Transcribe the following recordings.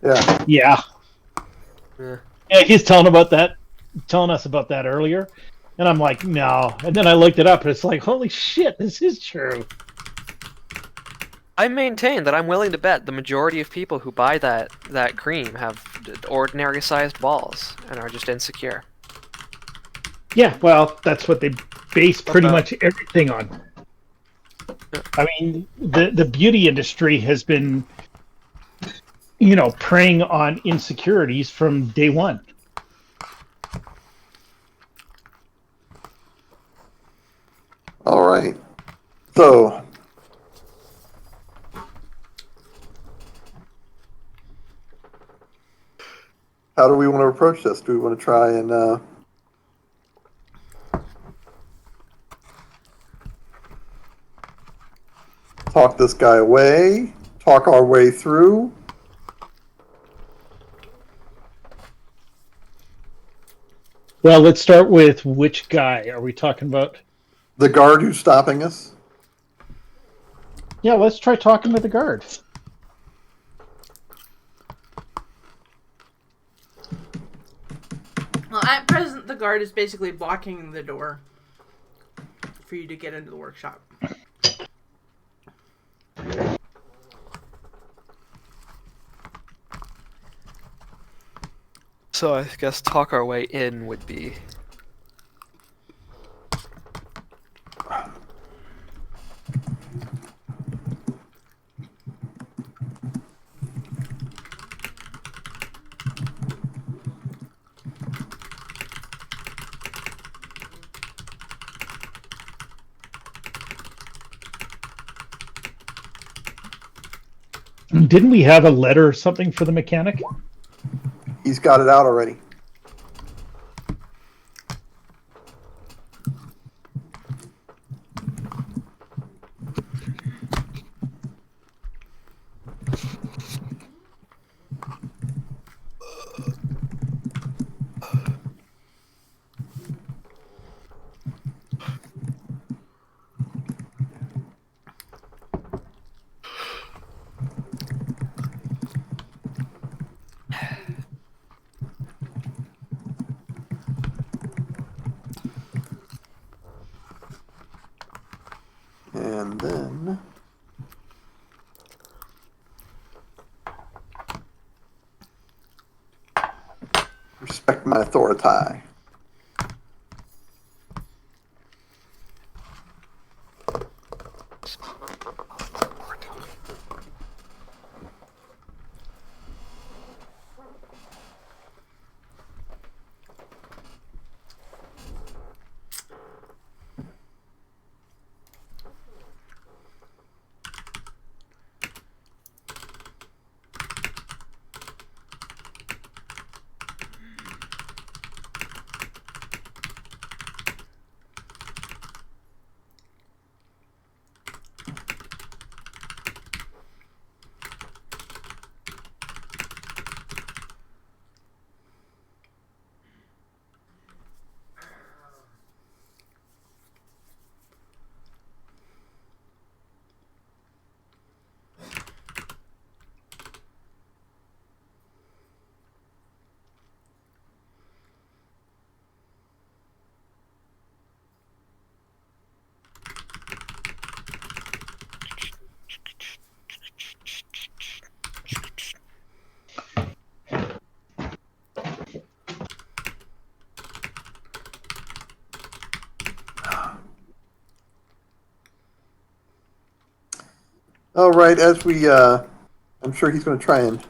Yeah. Yeah. Yeah. Yeah, he's telling us about that earlier. And I'm like, no. And then I looked it up and it's like, holy shit, this is true. I maintain that I'm willing to bet the majority of people who buy that cream have ordinary sized balls and are just insecure. Yeah, well, that's what they base pretty about- much everything on. I mean, the beauty industry has been, preying on insecurities from day one. All right. So, how do we want to approach this? Do we want to try and talk this guy away? Talk our way through? Well, let's start with which guy are we talking about? The guard who's stopping us? Yeah, let's try talking to the guard. Well, at present, the guard is basically blocking the door for you to get into the workshop. So I guess talk our way in would be. Didn't we have a letter or something for the mechanic? He's got it out already. And then respect my authority. All right, I'm sure he's going to try and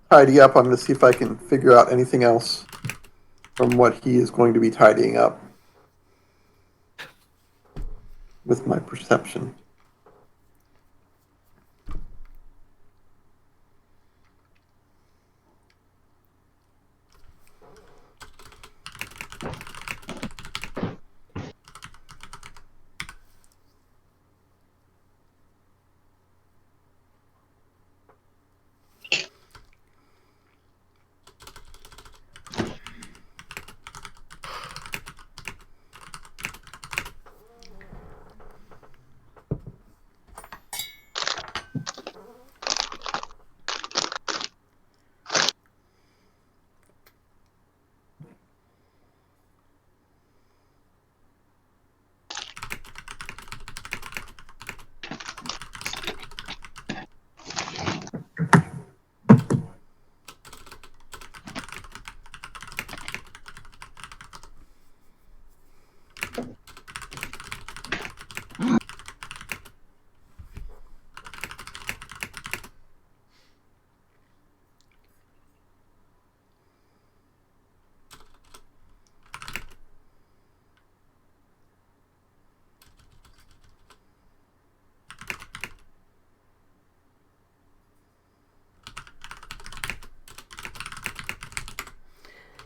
tidy up. I'm going to see if I can figure out anything else from what he is going to be tidying up with my perception.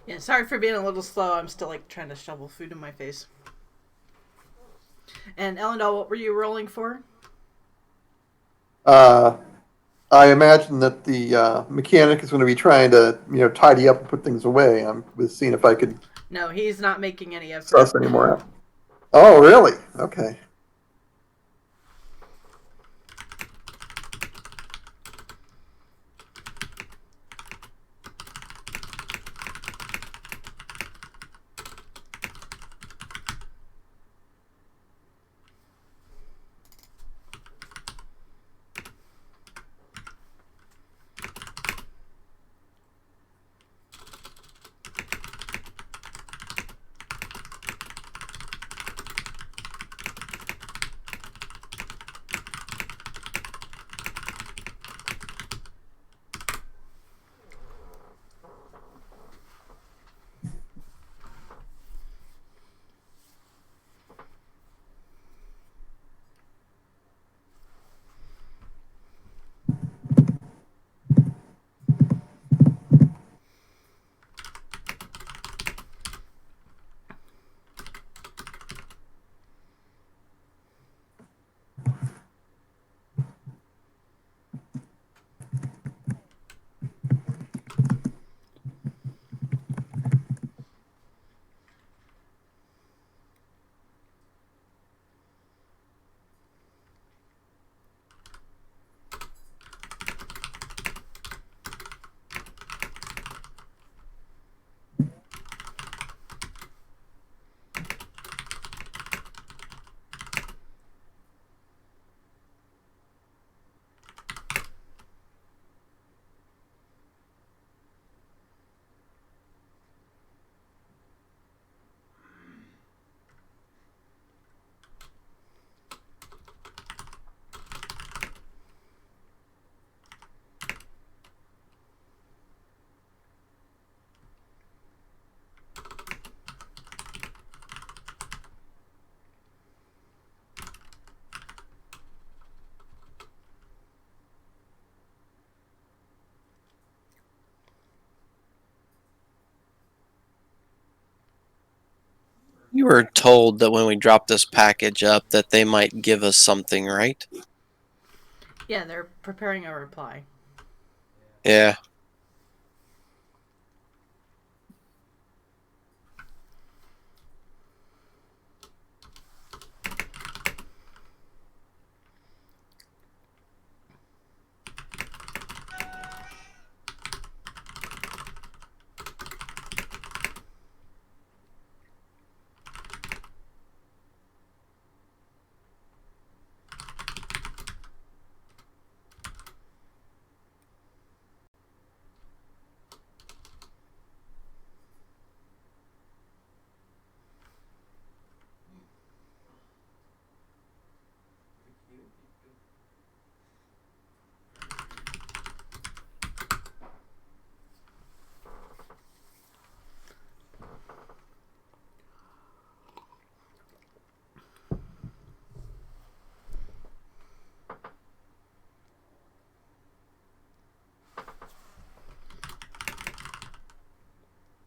Yeah, sorry for being a little slow. I'm still like trying to shovel food in my face. And Elendel, what were you rolling for? I imagine that the mechanic is going to be trying to, tidy up and put things away. I'm was seeing if I could No, he's not making any effort. suss any more out. Oh, really? Okay. You were told that when we drop this package up that they might give us something, right? Yeah, they're preparing a reply. Yeah.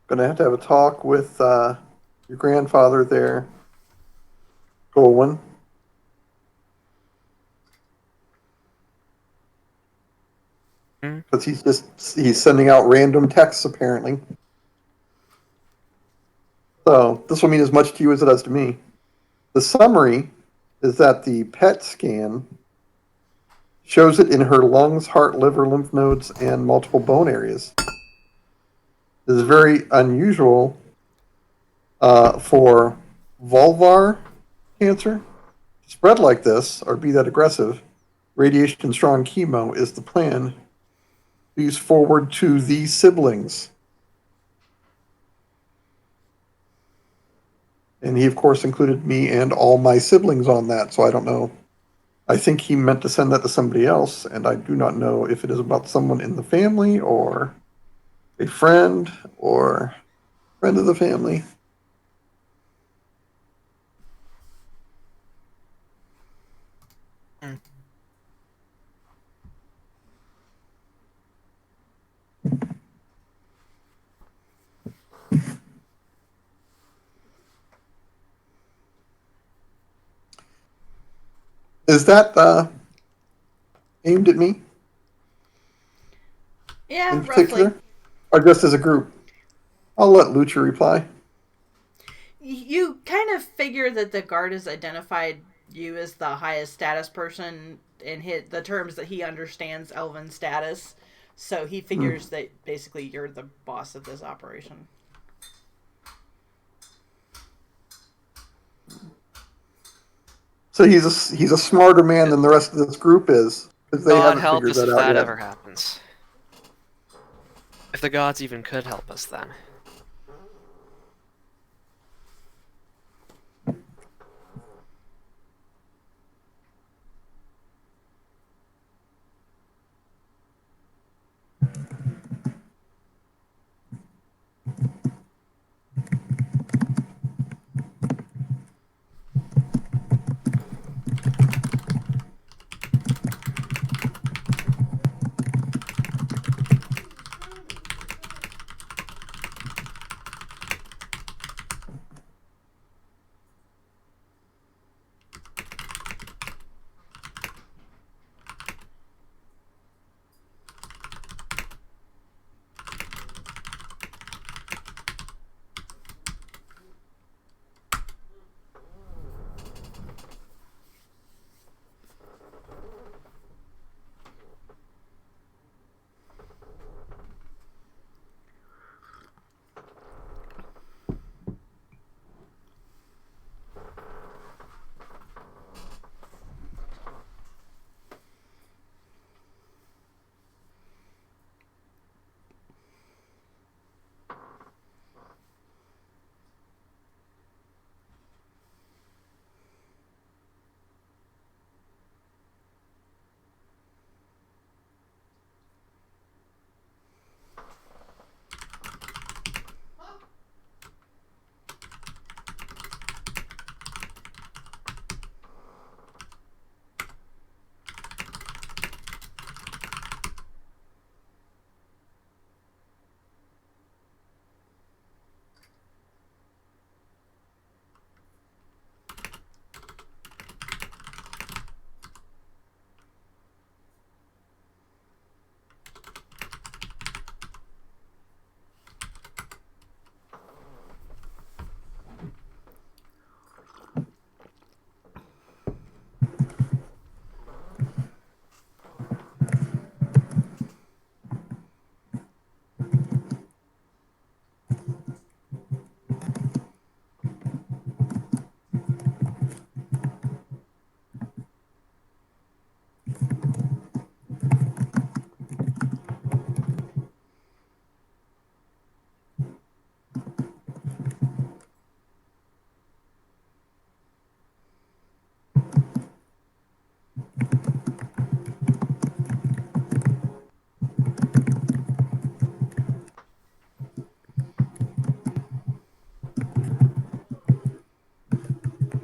Gonna have to have a talk with your grandfather there, Colwyn. Hmm? Because he's sending out random texts apparently. So this will mean as much to you as it does to me. The summary is that the PET scan shows it in her lungs, heart, liver, lymph nodes, and multiple bone areas. This is very unusual for vulvar cancer to spread like this or be that aggressive. Radiation and strong chemo is the plan. Please forward to these siblings. And he, of course, included me and all my siblings on that, so I don't know. I think he meant to send that to somebody else, and I do not know if it is about someone in the family or a friend or friend of the family. Hmm. Is that aimed at me Yeah, in roughly. particular, or just as a group? I'll let Lucha reply. You kind of figure that the guard has identified you as the highest status person in the terms that he understands elven status. So he figures that basically you're the boss of this operation. So he's a smarter man than the rest of this group is, because they God haven't help figured us if that out that yet. ever happens. If the gods even could help us then.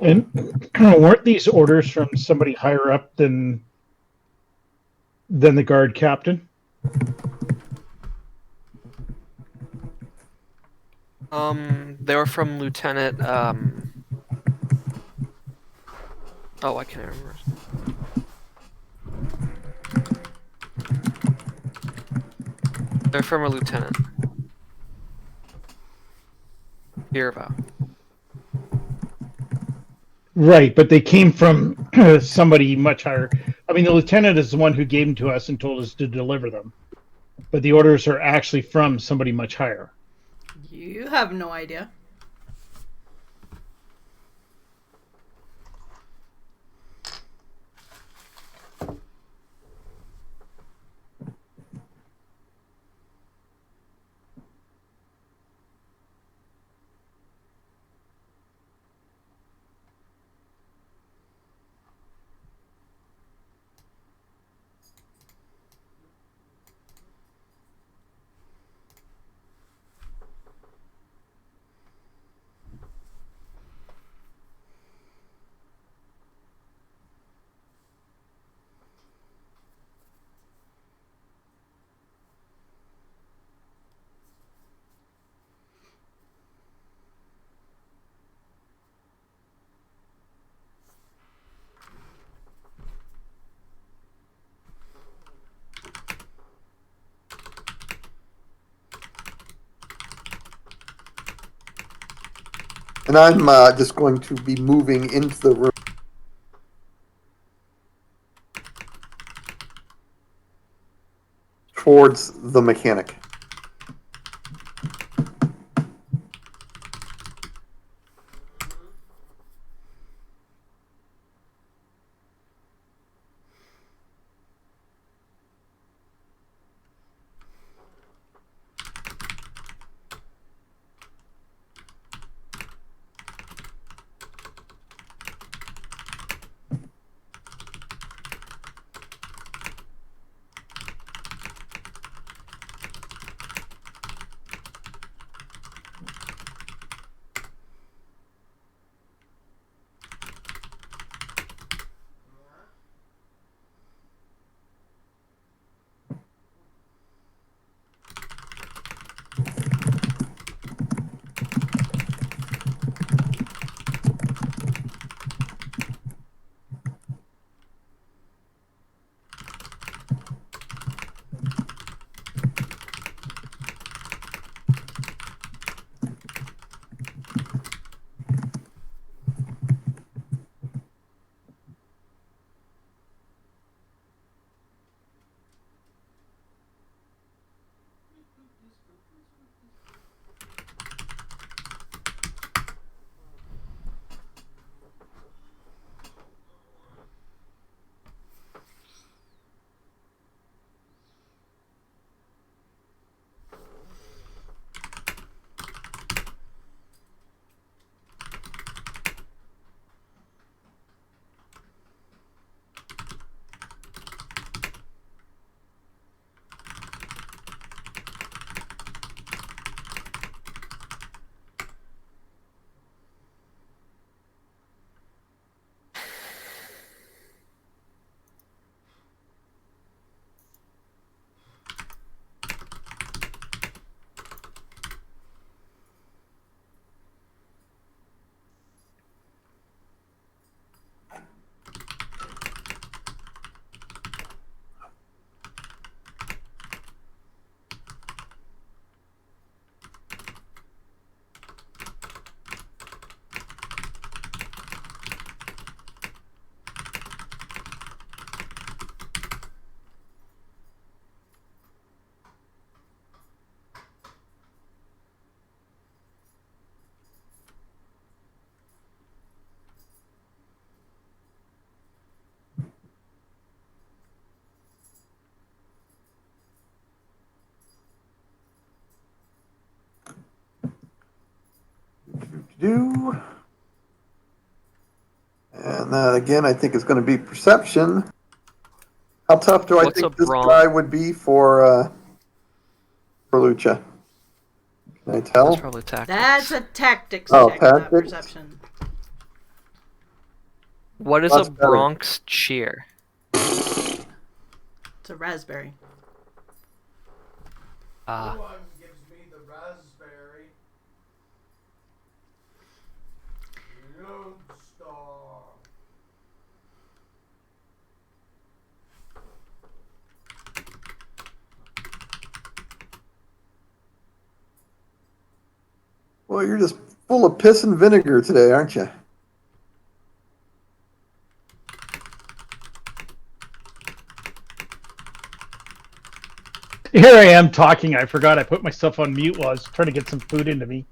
And weren't these orders from somebody higher up than the guard captain? They were from Lieutenant, oh, I can't remember. They're from a lieutenant. Irva. Right, but they came from somebody much higher. I mean, the lieutenant is the one who gave them to us and told us to deliver them. But the orders are actually from somebody much higher. You have no idea. And I'm just going to be moving into the room towards the mechanic. Do. And that again, I think is going to be perception. How tough do I What's think a this bronc? guy would be for Lucha? Can I That's tell? probably tactics. That's a tactics Oh, check, not tactics? perception. What is That's a better. Bronx cheer? It's a raspberry. Ah. No one gives me the raspberry. Lodestar. Well, you're just full of piss and vinegar today, aren't you? Here I am talking. I forgot I put myself on mute while I was trying to get some food into me.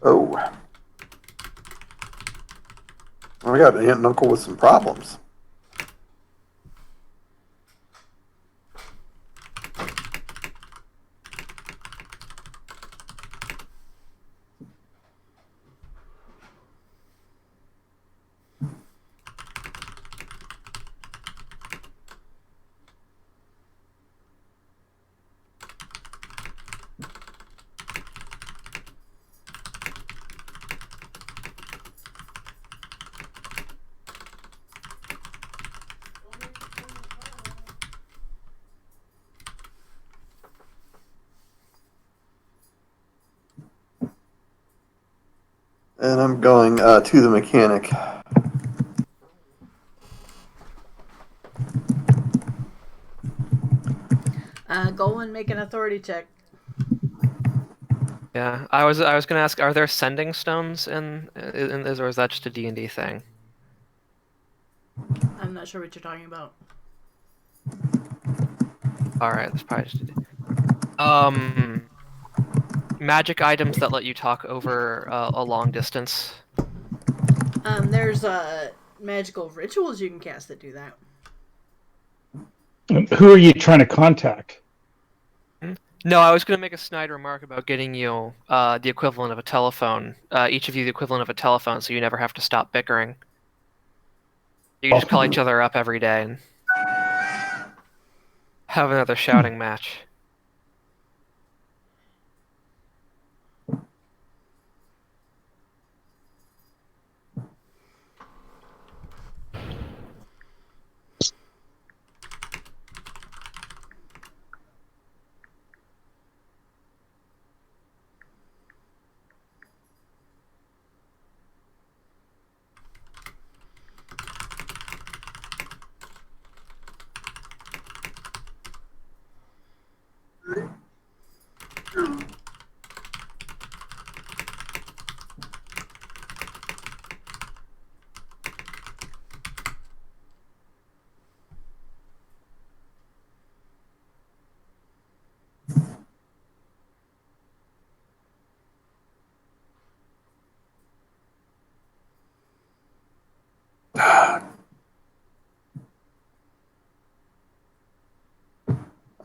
Oh. I got an aunt and uncle with some problems. And I'm going to the mechanic. Go and make an authority check. Yeah, I was gonna ask, are there sending stones in this, or is that just a D&D thing? I'm not sure what you're talking about. All right, that's probably just magic items that let you talk over a long distance. There's magical rituals you can cast that do that. Who are you trying to contact? No, I was going to make a snide remark about getting you the equivalent of a telephone. Each of you the equivalent of a telephone, so you never have to stop bickering. You can just call each other up every day and have another shouting match.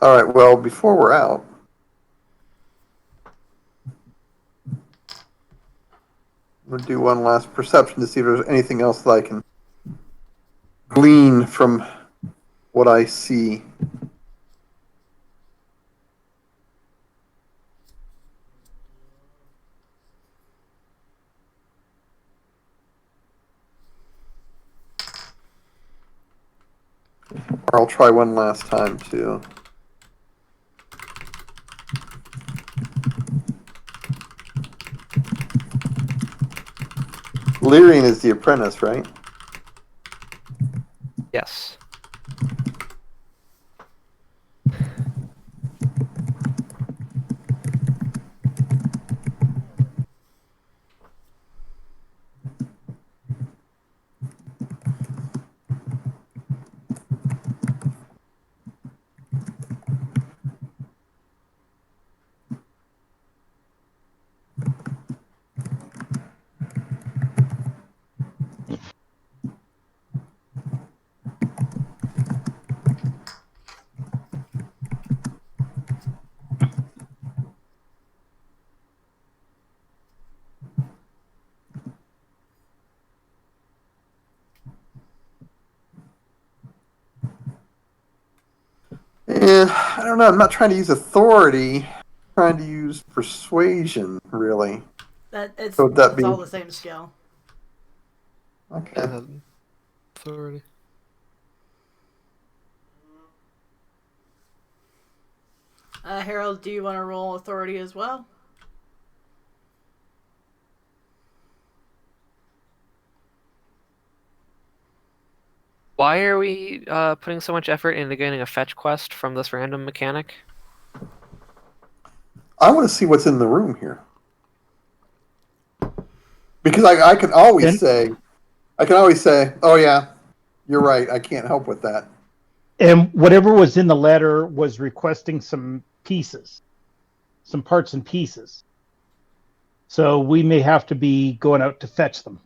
All right, well, before we're out, I'm going to do one last perception to see if there's anything else that I can glean from what I see. Or I'll try one last time, too. Lyrian is the apprentice, right? Yes. Yeah, I don't know. I'm not trying to use authority. I'm trying to use persuasion, really. So would that It's be all the same skill. okay? Authority. Harold, do you want to roll authority as well? Why are we putting so much effort into getting a fetch quest from this random mechanic? I want to see what's in the room here. Because I can always say, oh yeah, you're right. I can't help with that. And whatever was in the letter was requesting some pieces, some parts and pieces. So we may have to be going out to fetch them.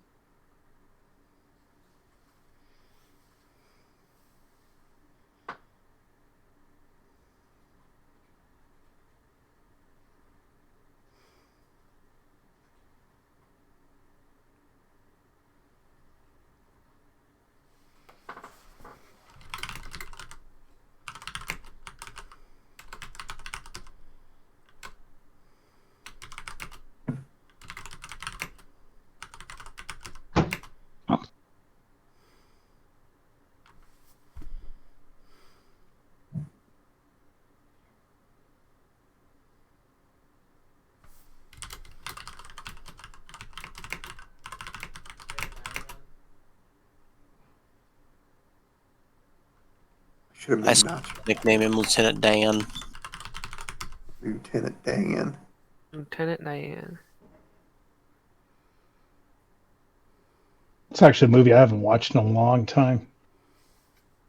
Should have I made Notch nickname him Lieutenant Dan. Lieutenant Dan. Lieutenant Diane. It's actually a movie I haven't watched in a long time.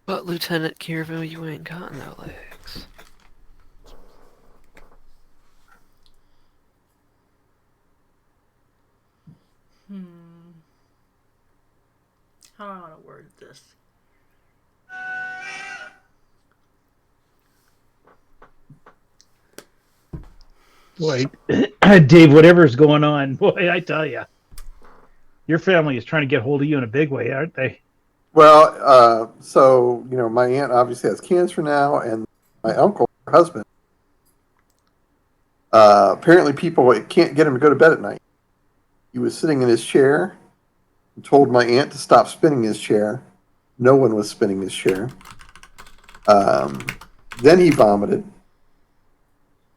But Lieutenant Kierville, you ain't got no legs. How do I want to word this? Boy, Dave, whatever's going on, boy, I tell you, your family is trying to get hold of you in a big way, aren't they? Well, so, my aunt obviously has cancer now, and my uncle, her husband, apparently people can't get him to go to bed at night. He was sitting in his chair and told my aunt to stop spinning his chair. No one was spinning his chair. Then he vomited.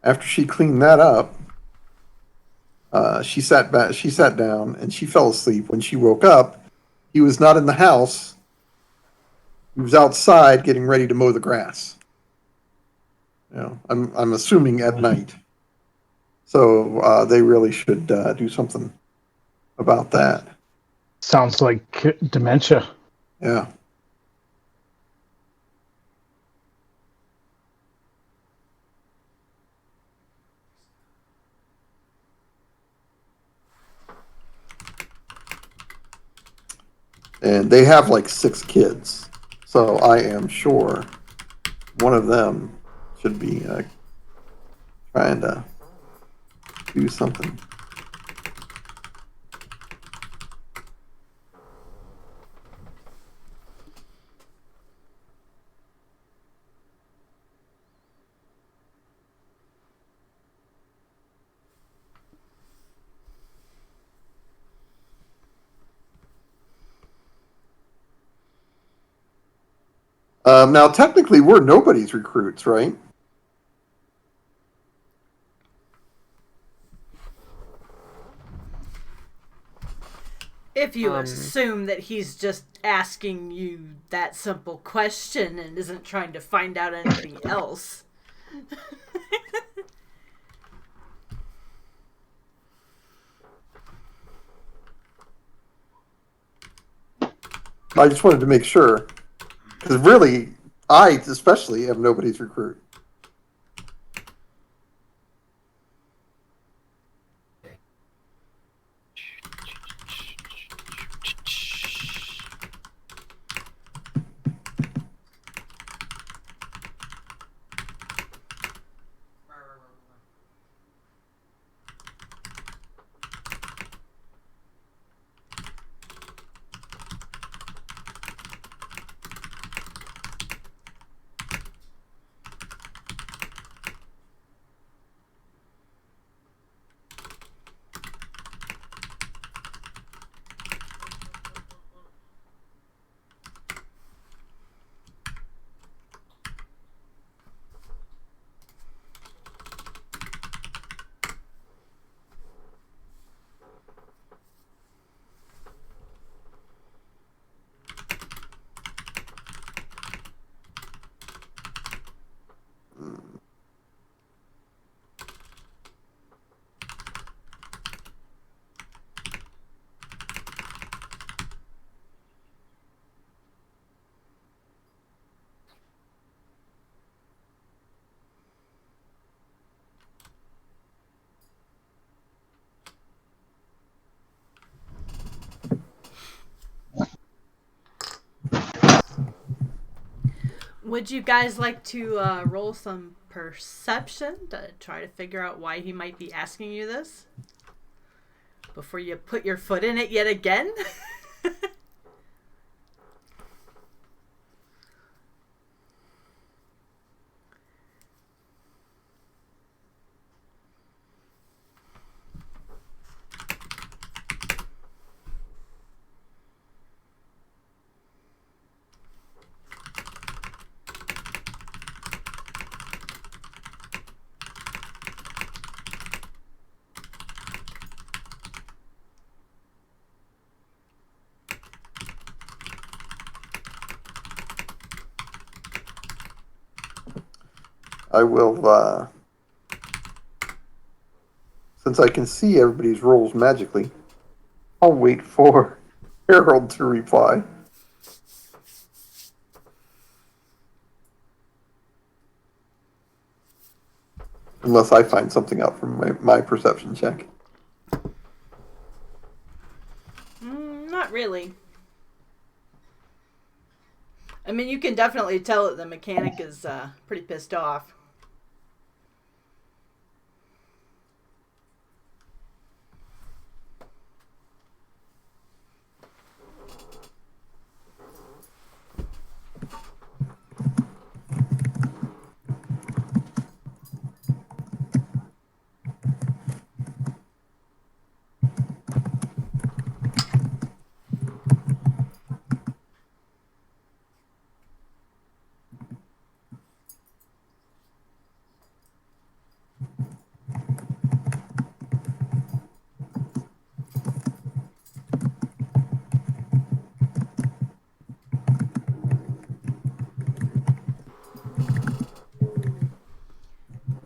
After she cleaned that up, she sat down, and she fell asleep. When she woke up, he was not in the house. He was outside getting ready to mow the grass. I'm assuming at night. So they really should do something about that. Sounds like dementia. Yeah. And they have like 6 kids. So I am sure one of them should be trying to do something. Now, technically, we're nobody's recruits, right? If you Um, assume that he's just asking you that simple question and isn't trying to find out anything else. I just wanted to make sure. Because really, I especially am nobody's recruit. Would you guys like to roll some perception to try to figure out why he might be asking you this? Before you put your foot in it yet again? I will, since I can see everybody's rolls magically, I'll wait for Harold to reply. Unless I find something out from my perception check. Not really. I mean, you can definitely tell that the mechanic is pretty pissed off.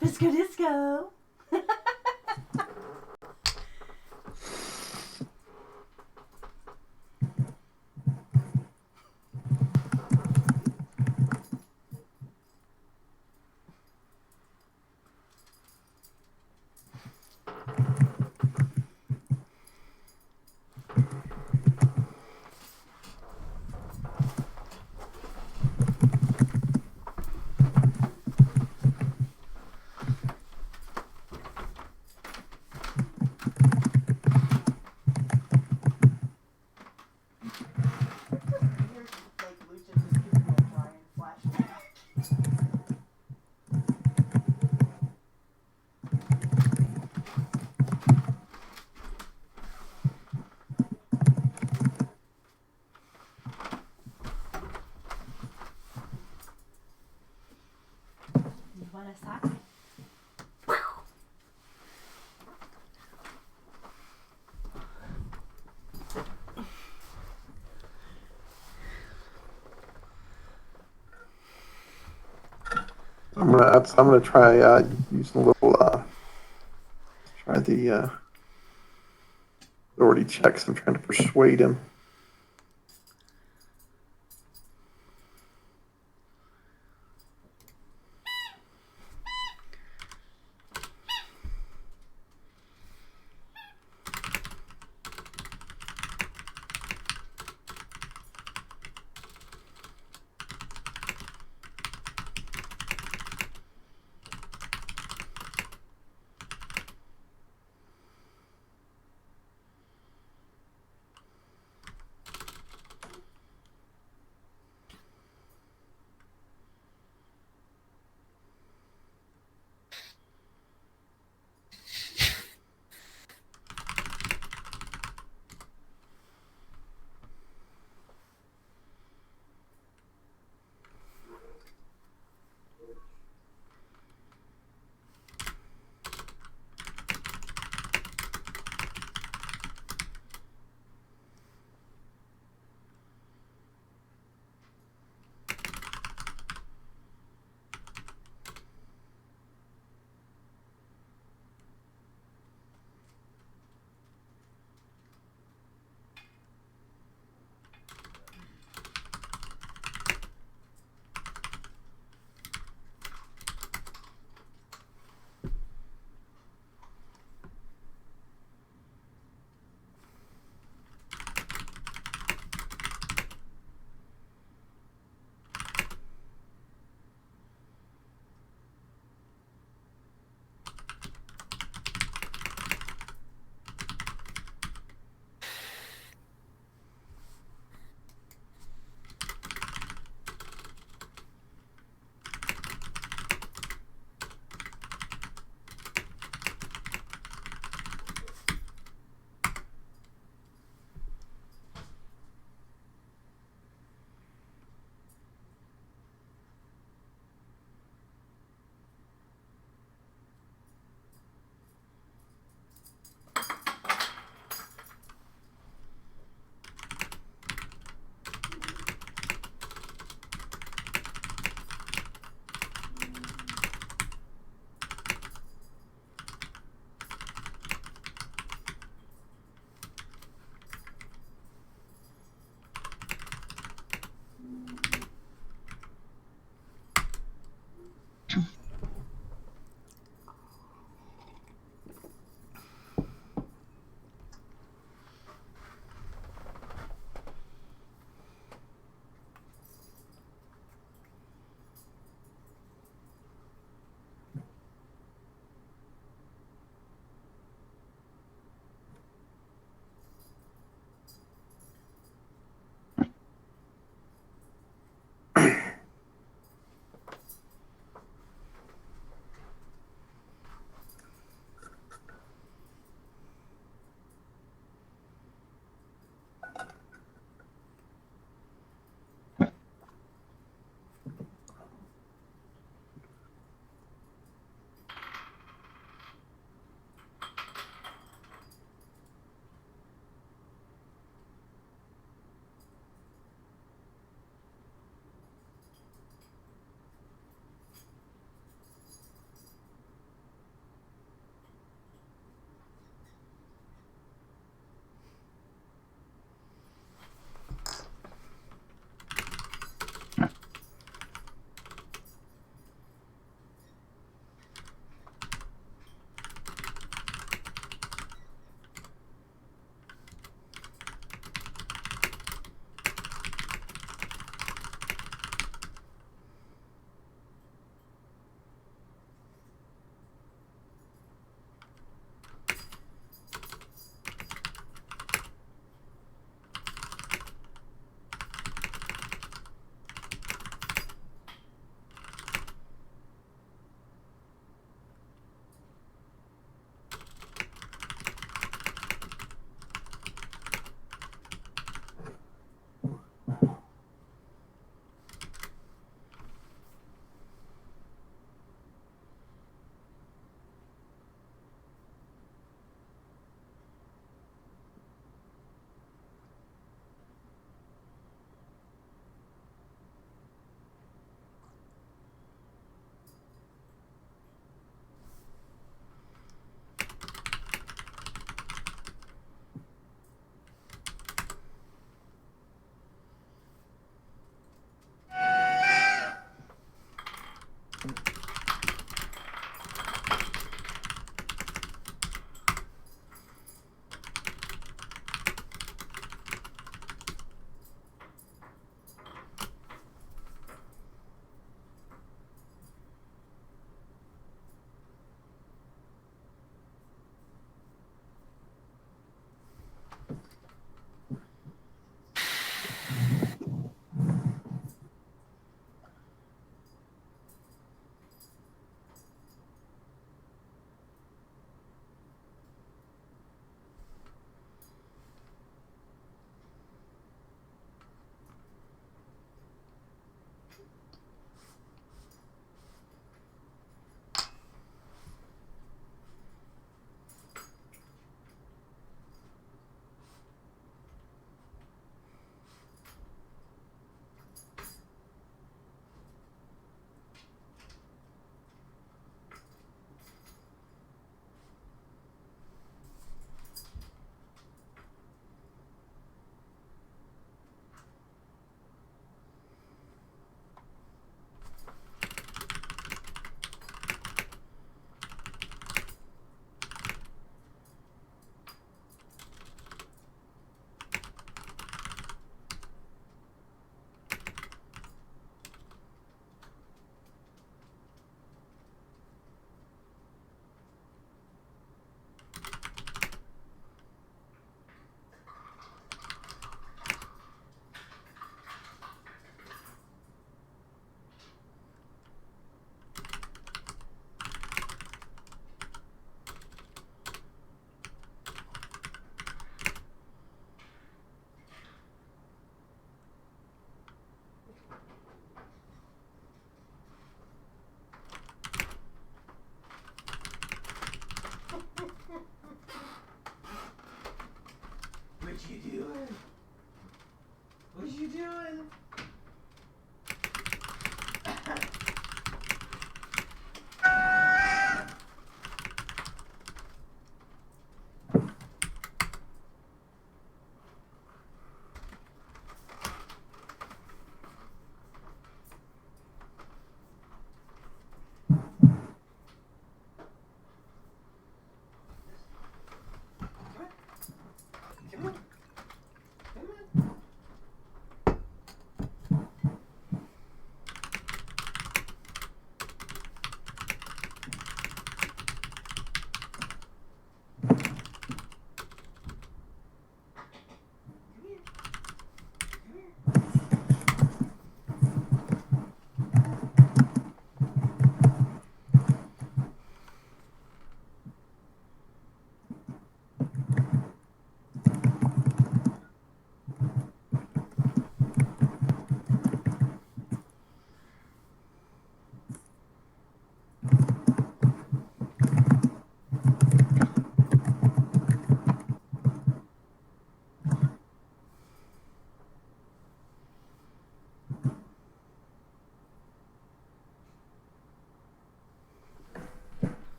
Disco disco. You want a sock? I'm gonna try using a little try the authority checks. I'm trying to persuade him.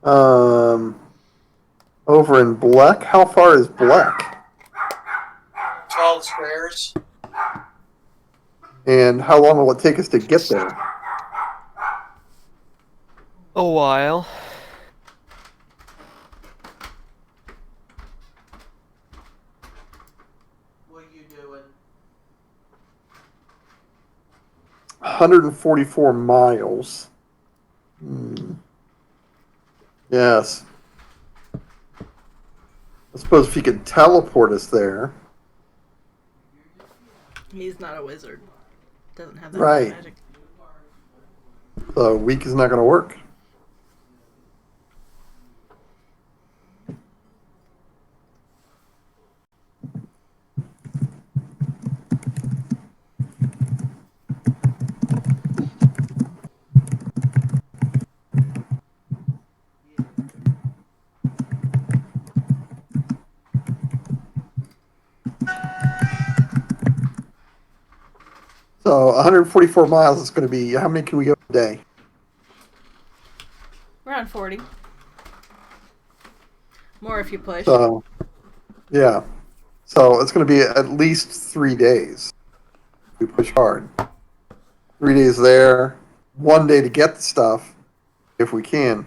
Over in Black, how far is Black? 12 squares. And how long will it take us to get there? A while. What you doing? 144 miles. Yes. I suppose if he could teleport us there. He's not a wizard. Doesn't have that Right. kind of magic. So a week is not going to work. So 144 miles is going to be, how many can we go a day? Around 40. More if you push. So, yeah. So it's going to be at least 3 days. We push hard. 3 days there, 1 day to get the stuff, if we can.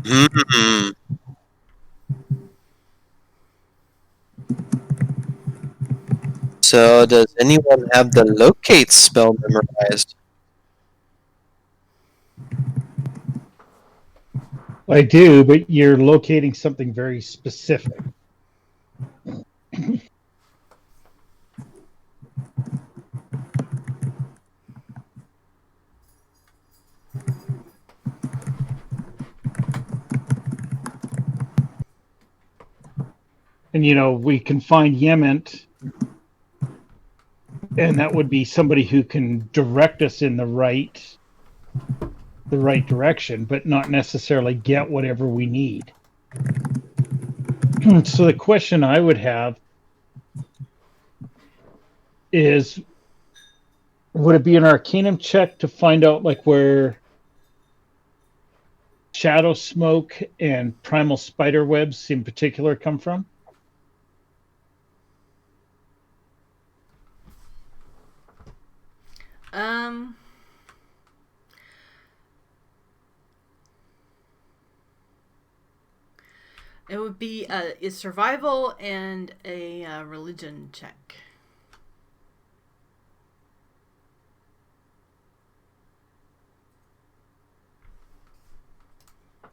Hmm. So, does anyone have the locate spell memorized? I do, but you're locating something very specific. And we can find Yement, and that would be somebody who can direct us in the right direction, but not necessarily get whatever we need. So the question I would have is, would it be an Arcanum check to find out like where shadow smoke and primal spider webs in particular come from? It would be a survival and a religion check.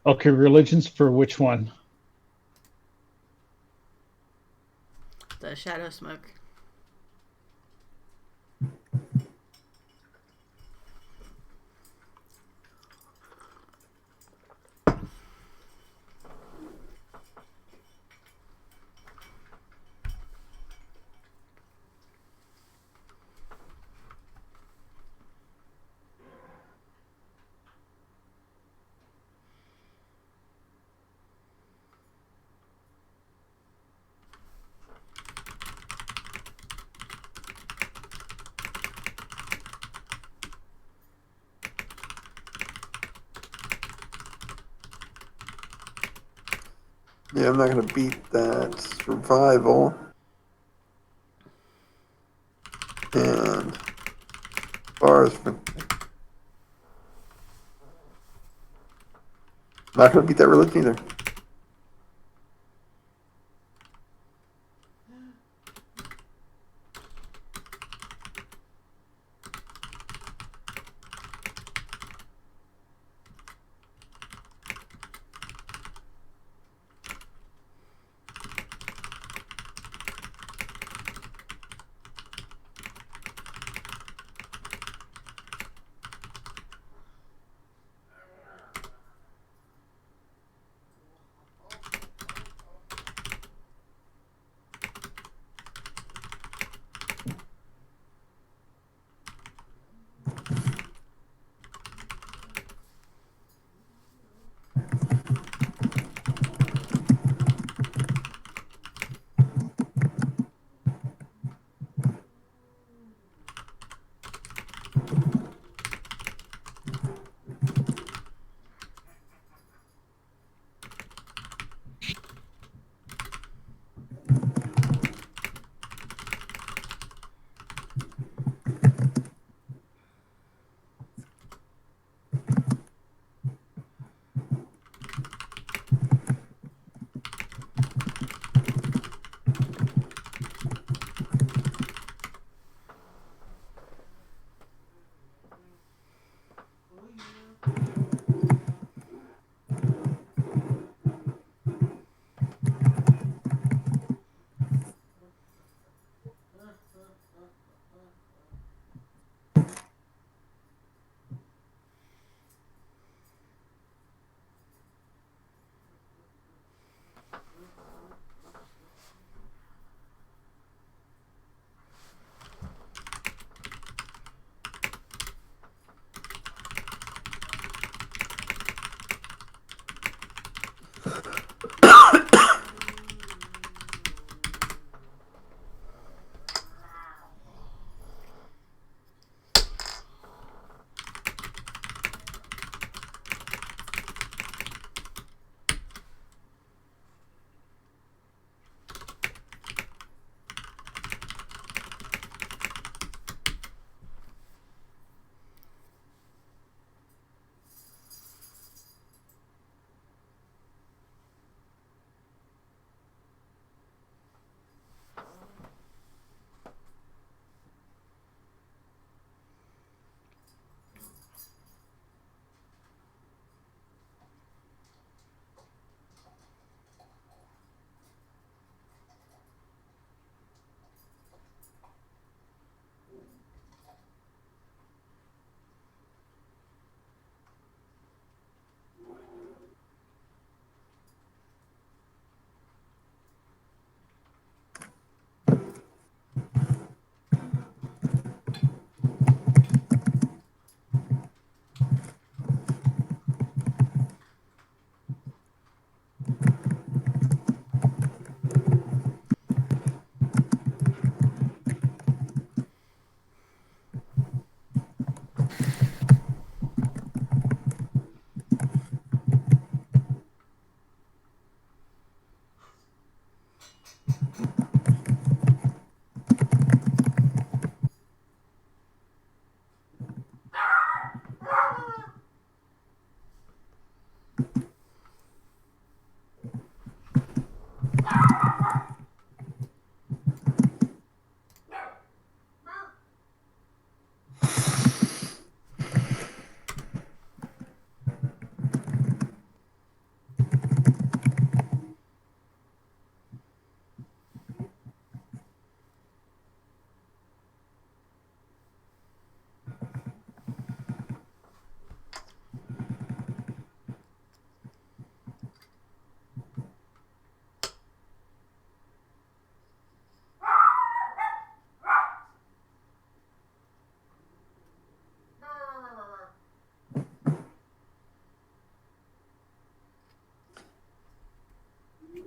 Okay, religions for which one? The shadow smoke. Yeah, I'm not going to beat that. Survival. And as far as not going to beat that religion either.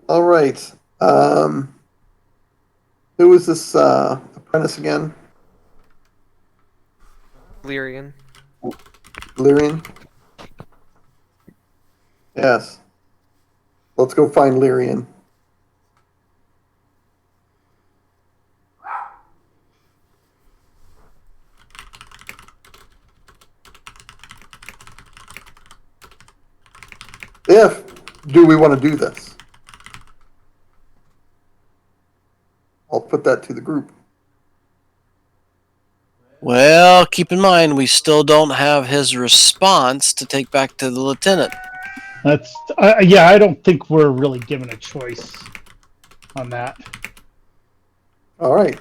All right. Who is this apprentice again? Lyrian. Lyrian? Yes. Let's go find Lyrian. Do we want to do this? I'll put that to the group. Well, keep in mind, we still don't have his response to take back to the lieutenant. That's yeah. I don't think we're really given a choice on that. All right.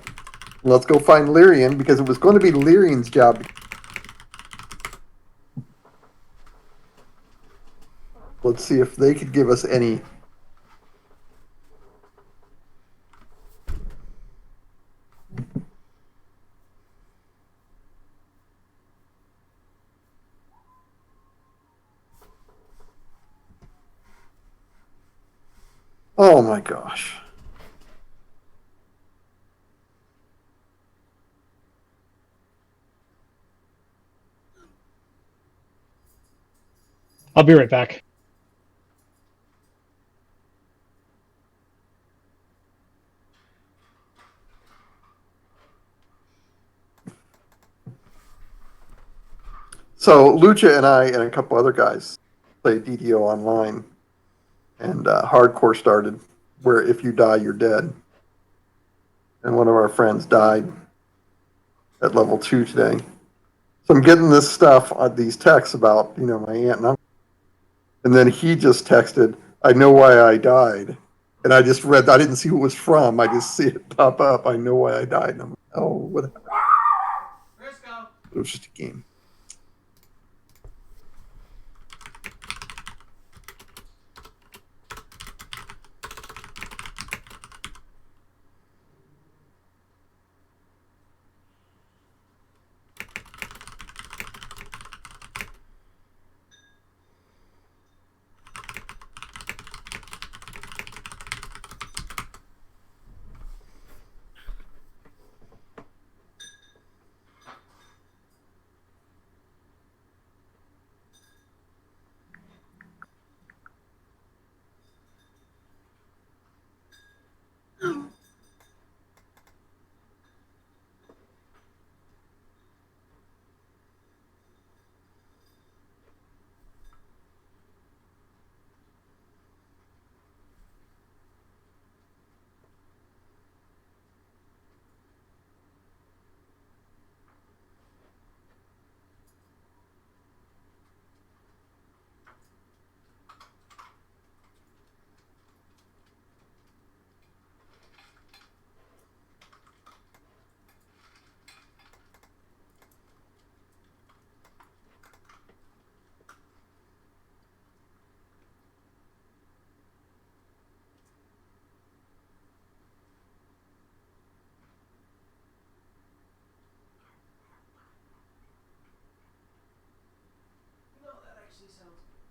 Let's go find Lyrian because it was going to be Lyrian's job. Let's see if they could give us any. Oh my gosh. I'll be right back. So Lucha and I and a couple other guys played DDO online, and hardcore started, where if you die, you're dead. And one of our friends died at level 2 today. So I'm getting this stuff on these texts about, my aunt and uncle. And then he just texted, I know why I died. And I just read, I didn't see who it was from. I just see it pop up. I know why I died. And I'm like, oh, whatever. Frisco. It was just a game. No, that actually sounds good.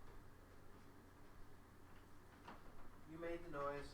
You made the noise.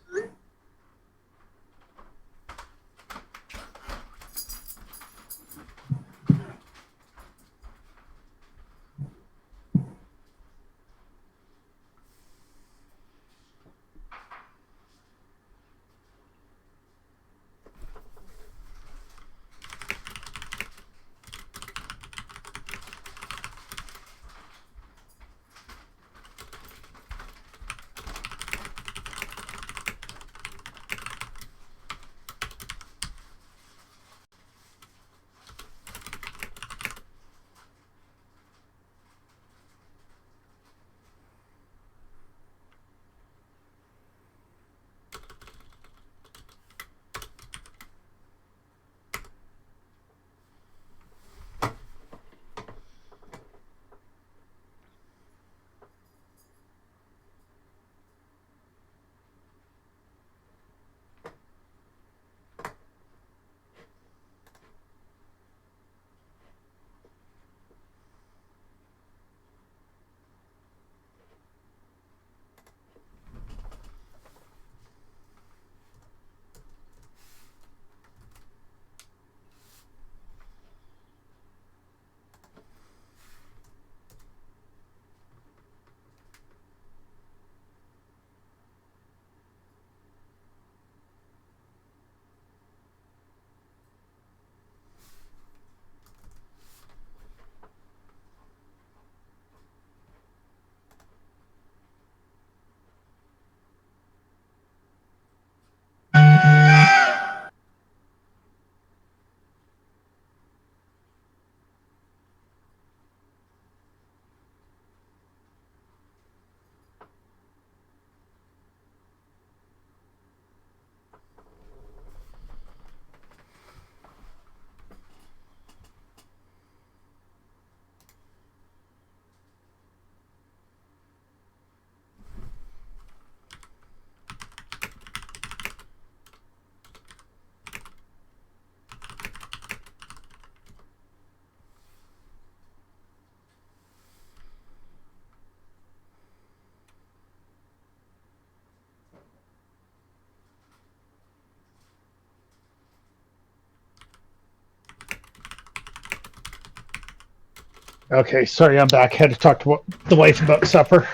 Okay, sorry, I'm back. Had to talk to the wife about supper.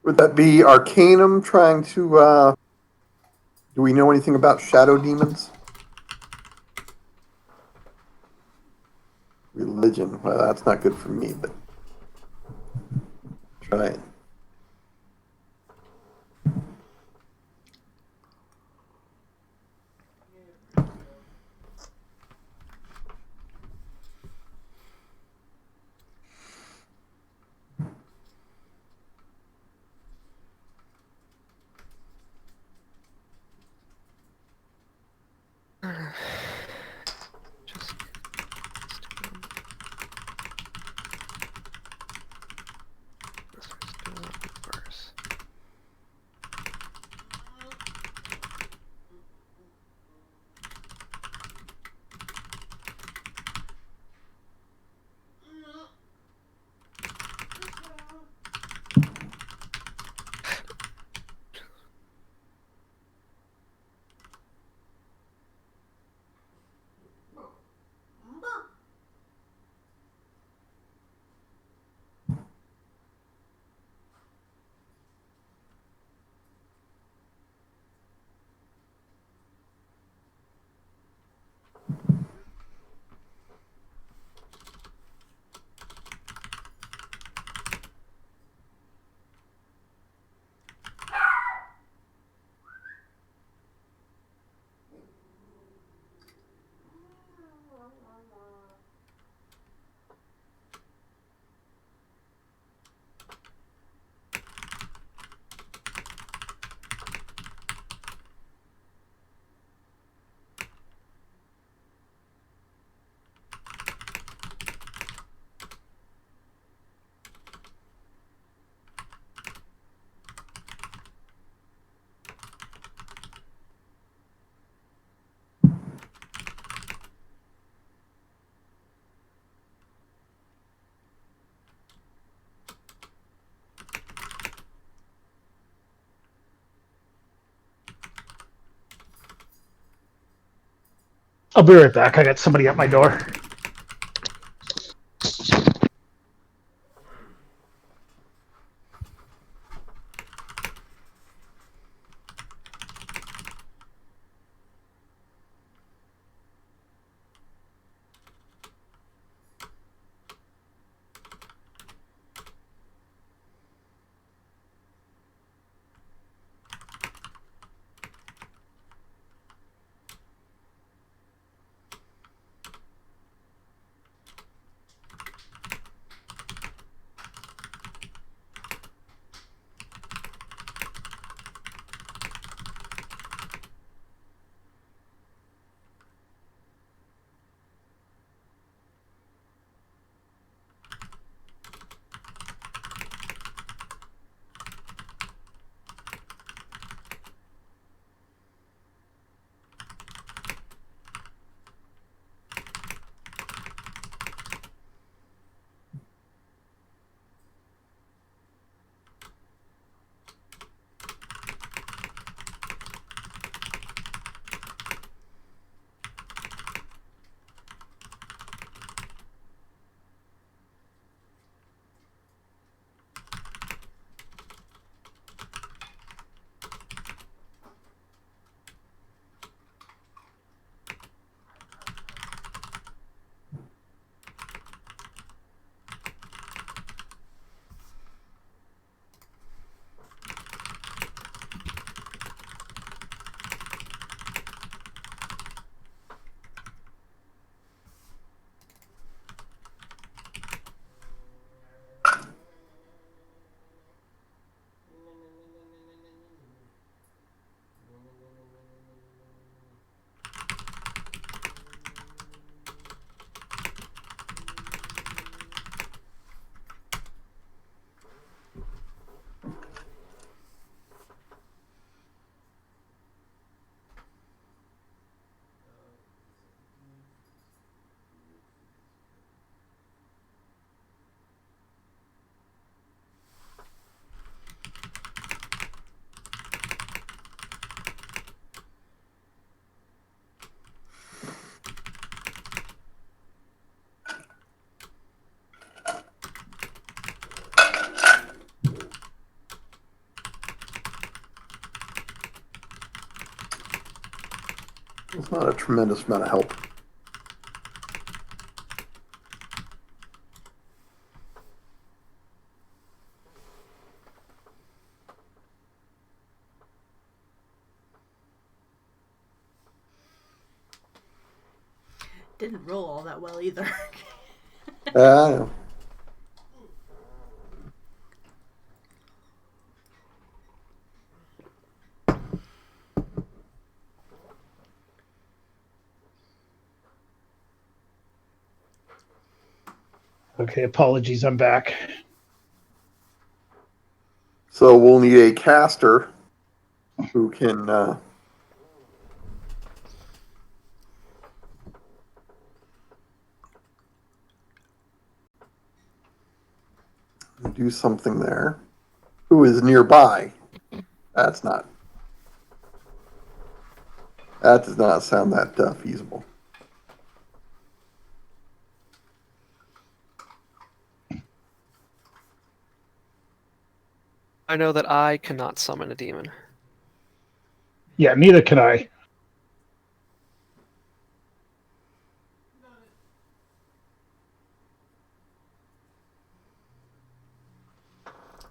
Would that be Arcanum trying to, do we know anything about shadow demons? Religion. Well, that's not good for me, but try it. Just I'll be right back. I got somebody at my door. It's not a tremendous amount of help. Didn't roll all that well either. I know. Okay, apologies. I'm back. So we'll need a caster who can do something there. Who is nearby? That's not. That does not sound that feasible. I know that I cannot summon a demon. Yeah, neither can I.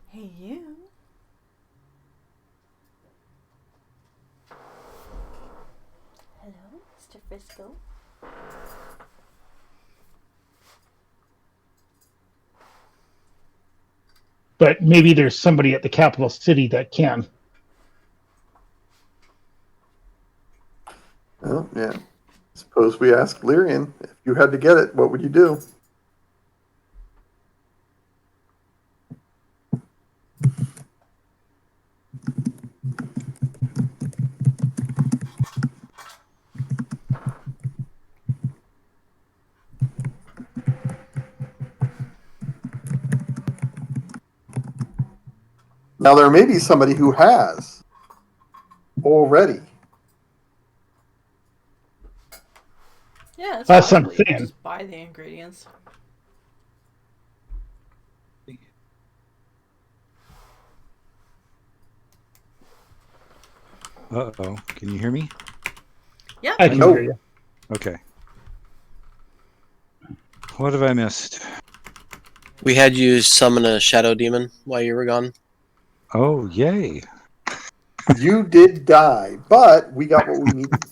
Hey, you. Hello, Mr. Frisco. But maybe there's somebody at the capital city that can. Well, yeah. Suppose we ask Lyrian, if you had to get it, what would you do? Now, there may be somebody who has already. Yeah, it's That's what I'm possible. You can saying. just buy the ingredients. Uh-oh. Can you hear me? Yep. I can No. hear you. Okay. What have I missed? We had you summon a shadow demon while you were gone. Oh, yay. You did die, but we got what we needed.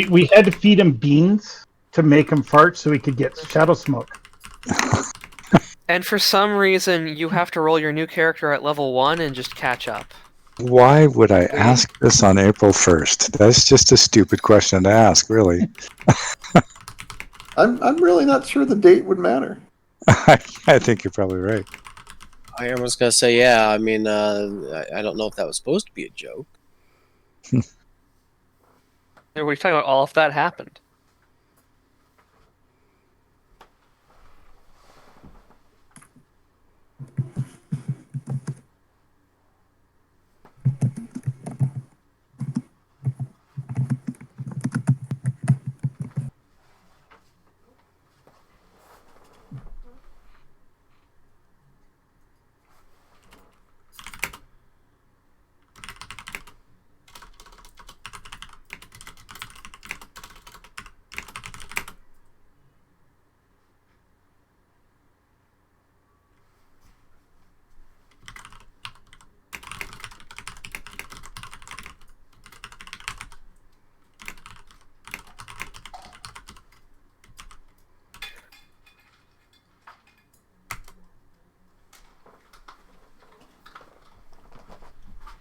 We had to feed him beans to make him fart so he could get shadow smoke. And for some reason, you have to roll your new character at level 1 and just catch up. Why would I ask this on April 1st? That's just a stupid question to ask, really. I'm really not sure the date would matter. I think you're probably right. I was gonna say, yeah. I mean, I don't know if that was supposed to be a joke. What are you talking about? All of that happened.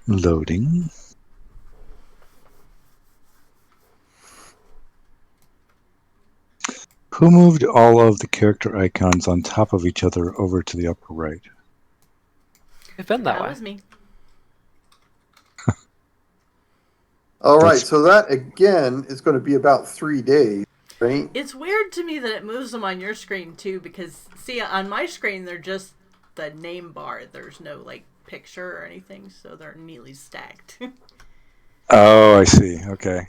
Loading. Who moved all of the character icons on top of each other over to the upper right? It's been that way. was me. All right, That's- so that again is going to be about 3 days, right? It's weird to me that it moves them on your screen too, because see, on my screen they're just the name bar. There's no like picture or anything, so they're neatly stacked. Oh, I see. Okay.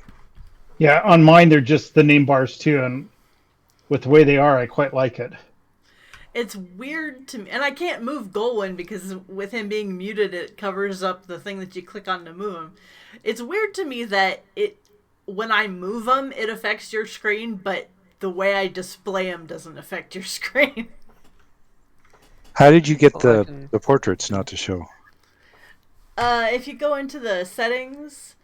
Yeah, on mine they're just the name bars too, and with the way they are, I quite like it. It's weird to me, and I can't move Golwyn because with him being muted, it covers up the thing that you click on to move him. It's weird to me that when I move him, it affects your screen, but the way I display him doesn't affect your screen. How did you get Well, I can- the portraits not to show? If you go into the settings,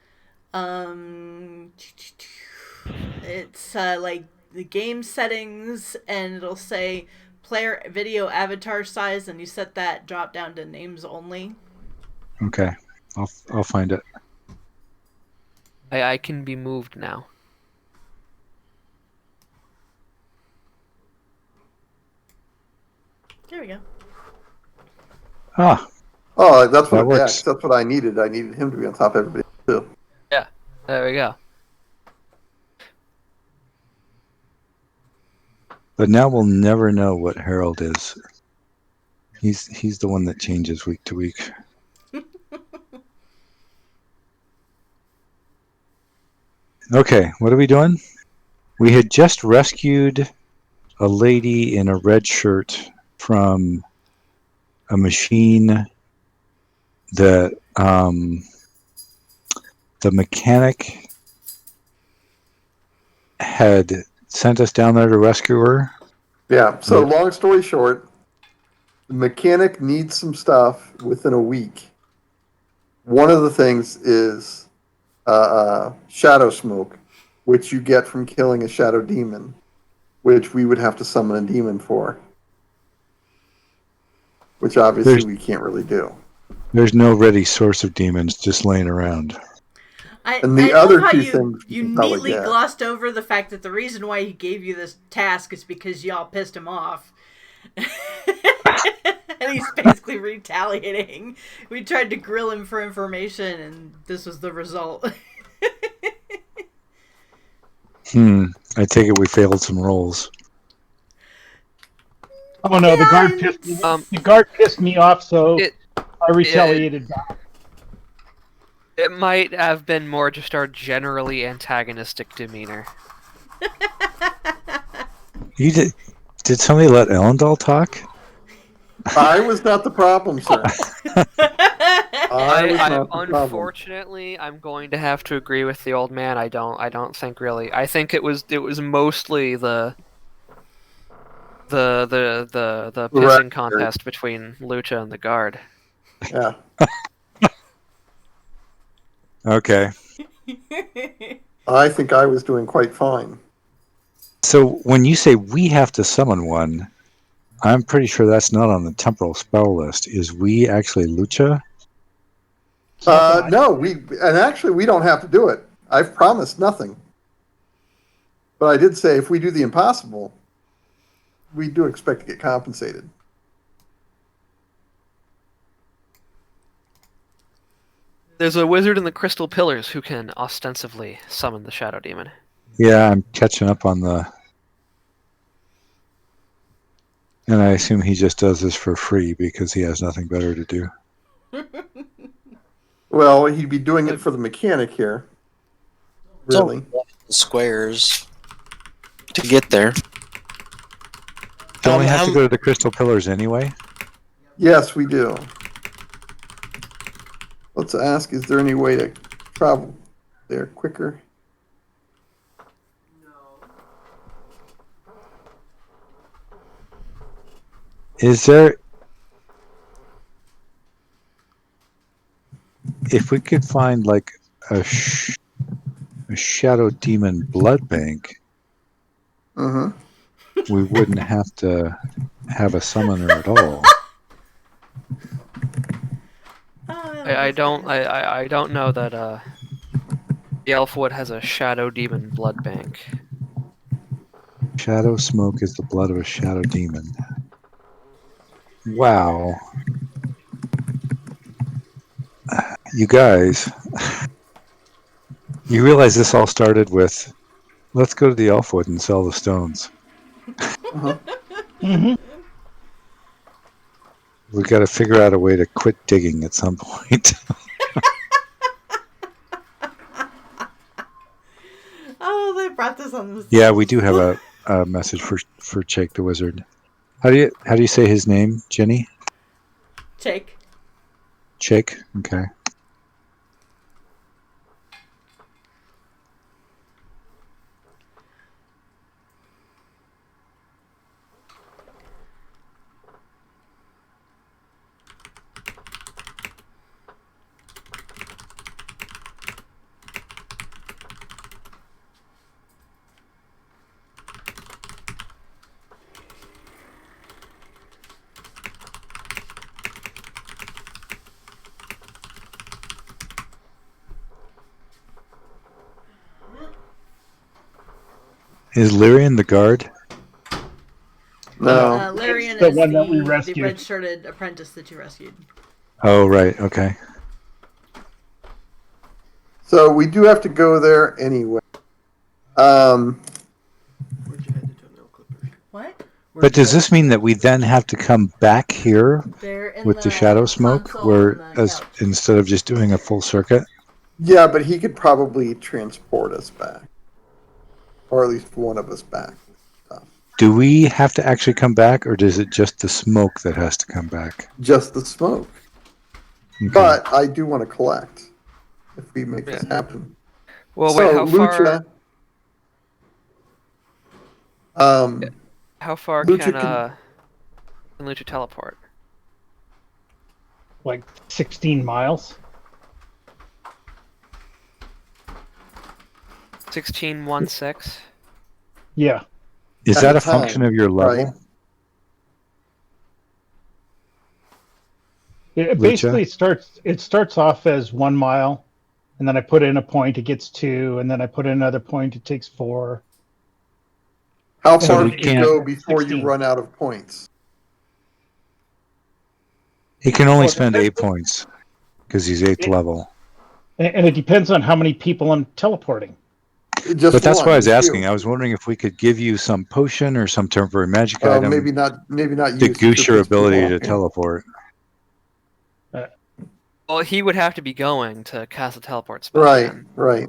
it's like the game settings, and it'll say player video avatar size, and you set that drop down to names only. Okay. I'll find it. I can be moved now. There we go. Ah, Oh, that's That what. Yeah, works. 'cause that's what I needed. I needed him to be on top of everybody too. There we go. but now we'll never know what Harold is. He's the one that changes week to week. Okay, what are we doing? We had just rescued a lady in a red shirt from a machine that the mechanic had sent us down there to rescue her. Yeah. So Yeah. long story short, the mechanic needs some stuff within a week. One of the things is shadow smoke, which you get from killing a shadow demon, which we would have to summon a demon for, which obviously There's- we can't really do. There's no ready source of demons just laying around. And the I love other how two you, things you you can probably neatly get. glossed over the fact that the reason why he gave you this task is because y'all pissed him off. And he's basically retaliating. We tried to grill him for information, and this was the result. I take it we failed some rolls. Oh no, the guard Yeah, pissed me. Um, The guard pissed me off, so It I retaliated back. it might have been more just our generally antagonistic demeanor. You did somebody let Elendal talk? I was not the problem, sir. I was I not the problem. unfortunately, I'm going to have to agree with the old man. I don't think really. I think it was mostly the Right. pissing contest between Lucha and the guard. Yeah. Okay. I think I was doing quite fine. So when you say we have to summon one, I'm pretty sure that's not on the temporal spell list. Is we actually Lucha? No, we don't have to do it. I've promised nothing. But I did say if we do the impossible, we do expect to get compensated. There's a wizard in the Crystal Pillars who can ostensibly summon the Shadow Demon. Yeah, I'm catching up on the. And I assume he just does this for free because he has nothing better to do. Well, he'd be doing it for the mechanic here. Really? The squares to get there. Don't we have to go to the Crystal Pillars anyway? Yes, we do. Let's ask, is there any way to travel there quicker? Is there... If we could find like a Shadow Demon blood bank, we wouldn't have to have a summoner at all. I don't know that the Elfwood has a Shadow Demon blood bank. Shadow smoke is the blood of a shadow demon. Wow. You guys, you realize this all started with, let's go to the Elfwood and sell the stones. Mm-hmm. We've got to figure out a way to quit digging at some point. Oh, they brought this on the. Yeah, we do have a message for Jake the Wizard. How do you say his name, Jenny? Jake. Jake? Okay. Is Lyrian the guard? No. Larian The is one that we the rescued. red-shirted apprentice that you rescued. Oh, right. Okay. So we do have to go there anyway. Where'd you head to Toenail Clippers? What? But does this mean that we then have to come back here They're in with the shadow smoke, console where on the as couch. instead of just doing a full circuit? Yeah, but he could probably transport us back. Or at least one of us back. Do we have to actually come back, or is it just the smoke that has to come back? Just the smoke. Okay. But I do want to collect if we make this happen. Well, So, wait, how Lucha, how far Lucha can Lucha teleport? Like 16 miles. 16:16. Yeah. Is at that a a function time, of your level? right. It Lucha? basically starts off as 1 mile, and then I put in a point, it gets 2, and then I put in another point, it takes 4. How So far we can you can't- go before 16. you run out of points? He can only Well, spend 8 points because he's 8th level. And it depends on how many people I'm teleporting. Just But that's one, why I was just asking. you. I was wondering if we could give you some potion or some temporary magic item Maybe not to you. goose your since people ability aren't to here. teleport. Well, he would have to be going to cast a teleport spell. Right, then. right.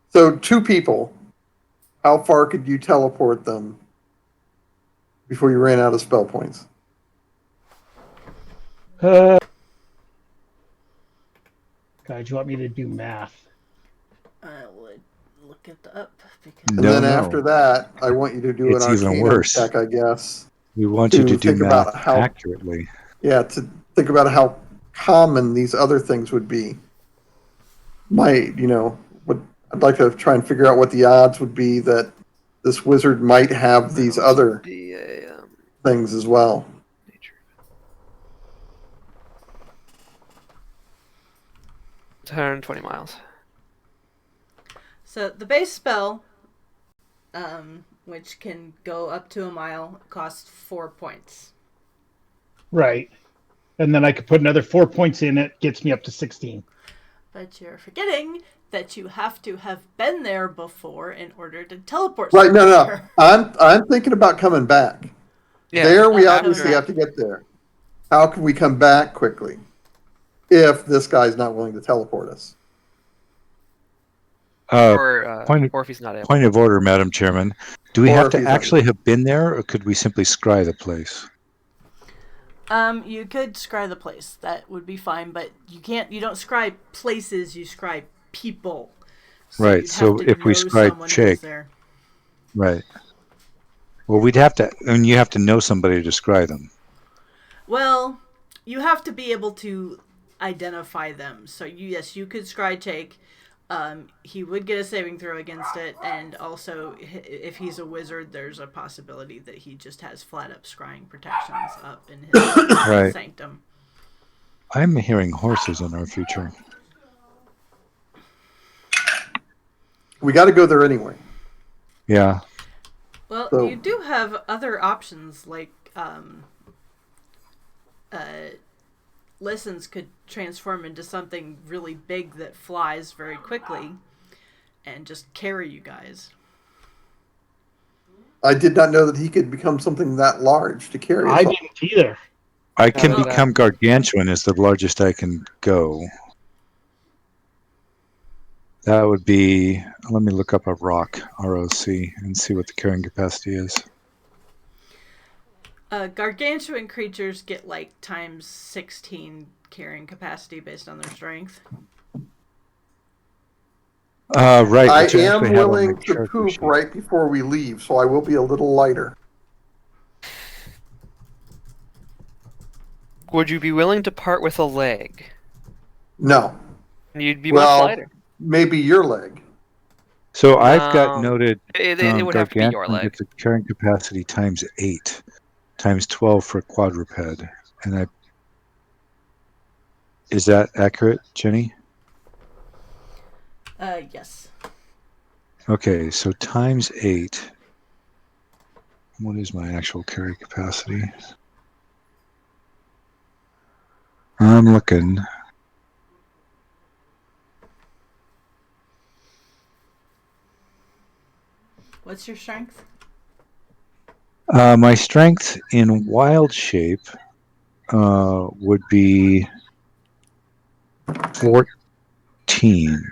So 2 people how far could you teleport them before you ran out of spell points? God, you want me to do math? I would look it up because And No, then no. after that, I want you to do It's an even Arcana worse. check, I guess. We want you to do think about math how accurately. to think about how common these other things would be. I'd like to try and figure out what the odds would be that this wizard might have these other Be a things as well. nature. It's 120 miles. so the base spell, which can go up to a mile, costs 4 points. Right. And then I could put another 4 points in. It gets me up to 16. But you're forgetting that you have to have been there before in order to teleport. Right? No, no. somewhere. I'm thinking about coming back. Yeah. There, we Oh, obviously coming have to get there. How can we come back quickly if this guy's not willing to teleport us? Point Or if he's not able. Point of order, Madam Chairman. Do we Or have if to he's not actually have been there, or could we simply scry the place? You could scry the place. That would be fine, but you don't scry places, you scry people. Right, you'd so have to if we know scry someone who Jake- was there. Right. Well, we'd have to, and you have to know somebody to scry them. Well, you have to be able to identify them. So yes, you could scry Jake. He would get a saving throw against it, and also if he's a wizard, there's a possibility that he just has flat up scrying protections up in his Right. sanctum. I'm hearing horses in our future. We got to go there anyway. Yeah. Well, So- you do have other options like Listens could transform into something really big that flies very quickly and just carry you guys. I did not know that he could become something that large to carry us I all. didn't either. I can Well, become gargantuan is the largest I can go. That would be, let me look up a rock, ROC, and see what the carrying capacity is. Gargantuan creatures get like times 16 carrying capacity based on their strength. Right. I which actually am have on my willing to character poop sheet. right before we leave, so I will be a little lighter. Would you be willing to part with a leg? No, You'd be Well, much lighter. maybe your leg. So I've got No. noted It would have to be your gargantuan leg. gets a carrying capacity times 8, times 12 for quadruped. And is that accurate, Jenny? Yes. Okay, so times 8. What is my actual carry capacity? I'm looking. What's your strength? My strength in wild shape would be 14.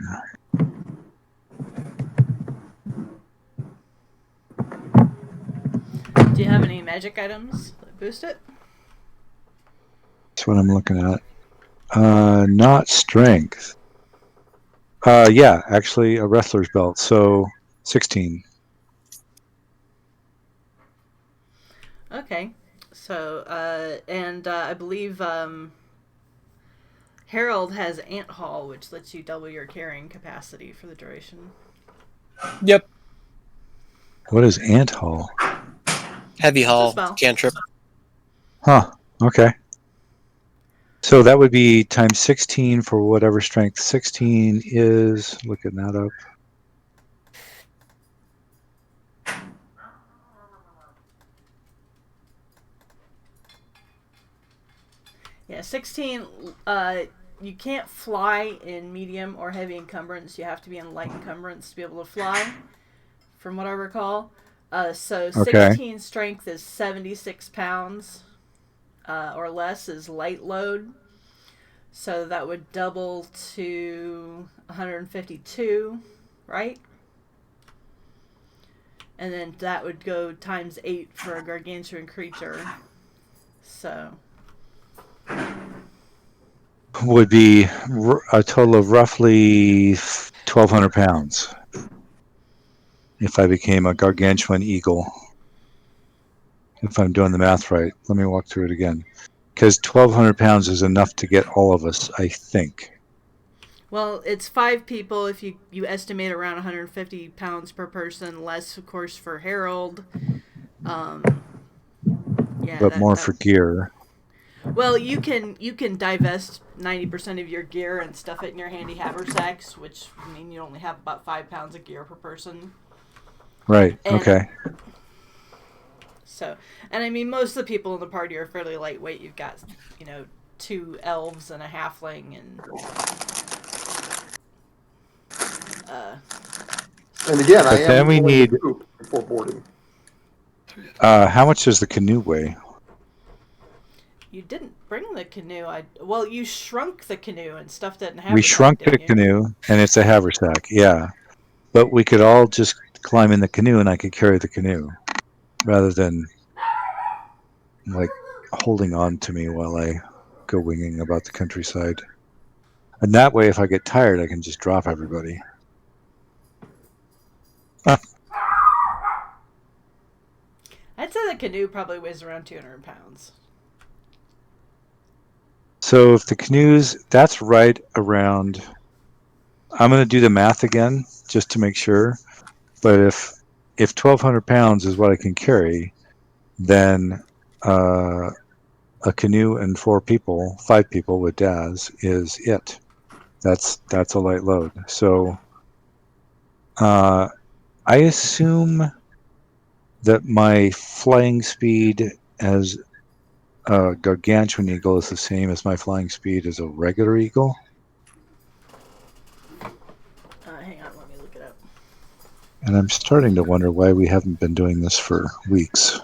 Do you have any magic items that boost it? That's what I'm looking at. Not strength. Yeah, actually a wrestler's belt. So 16. Okay. So, I believe Harold has Ant Haul, which lets you double your carrying capacity for the duration. Yep. What is ant haul? Heavy haul. spell. Cantrip. Huh. Okay. So that would be times 16 for whatever strength 16 is. Looking that up. Yeah, 16. You can't fly in medium or heavy encumbrance. You have to be in light encumbrance to be able to fly, from what I recall. So 16 strength is 76 pounds or less is light load. So that would double to 152, right? and then that would go times 8 for a gargantuan creature. So Would be a total of roughly 1,200 pounds if I became a gargantuan eagle. If I'm doing the math right, let me walk through it again. Because 1,200 pounds is enough to get all of us, I think. well, it's 5 people if you estimate around 150 pounds per person, less of course for Harold. Yeah, But more for gear. well, you can divest 90% of your gear and stuff it in your handy haversacks, which I mean you only have about 5 pounds of gear per person. Right, And okay. so, and I mean most of the people in the party are fairly lightweight. You've got 2 elves and a halfling and. And again, I But then am we willing need... to poop before boarding. how much does the canoe weigh? You didn't bring the canoe. Well, you shrunk the canoe and stuffed it in haversack. We shrunk the didn't you? canoe, and it's a haversack, yeah. But we could all just climb in the canoe, and I could carry the canoe, rather than, like, holding on to me while I go winging about the countryside. And that way, if I get tired, I can just drop everybody. I'd say the canoe probably weighs around 200 pounds. So if the canoes, that's right around... I'm going to do the math again, just to make sure. But if 1,200 pounds is what I can carry, then a canoe and 5 people with Daz is it. That's a light load. So I assume that my flying speed as a gargantuan eagle is the same as my flying speed as a regular eagle. Hang on, let me look it up. And I'm starting to wonder why we haven't been doing this for weeks.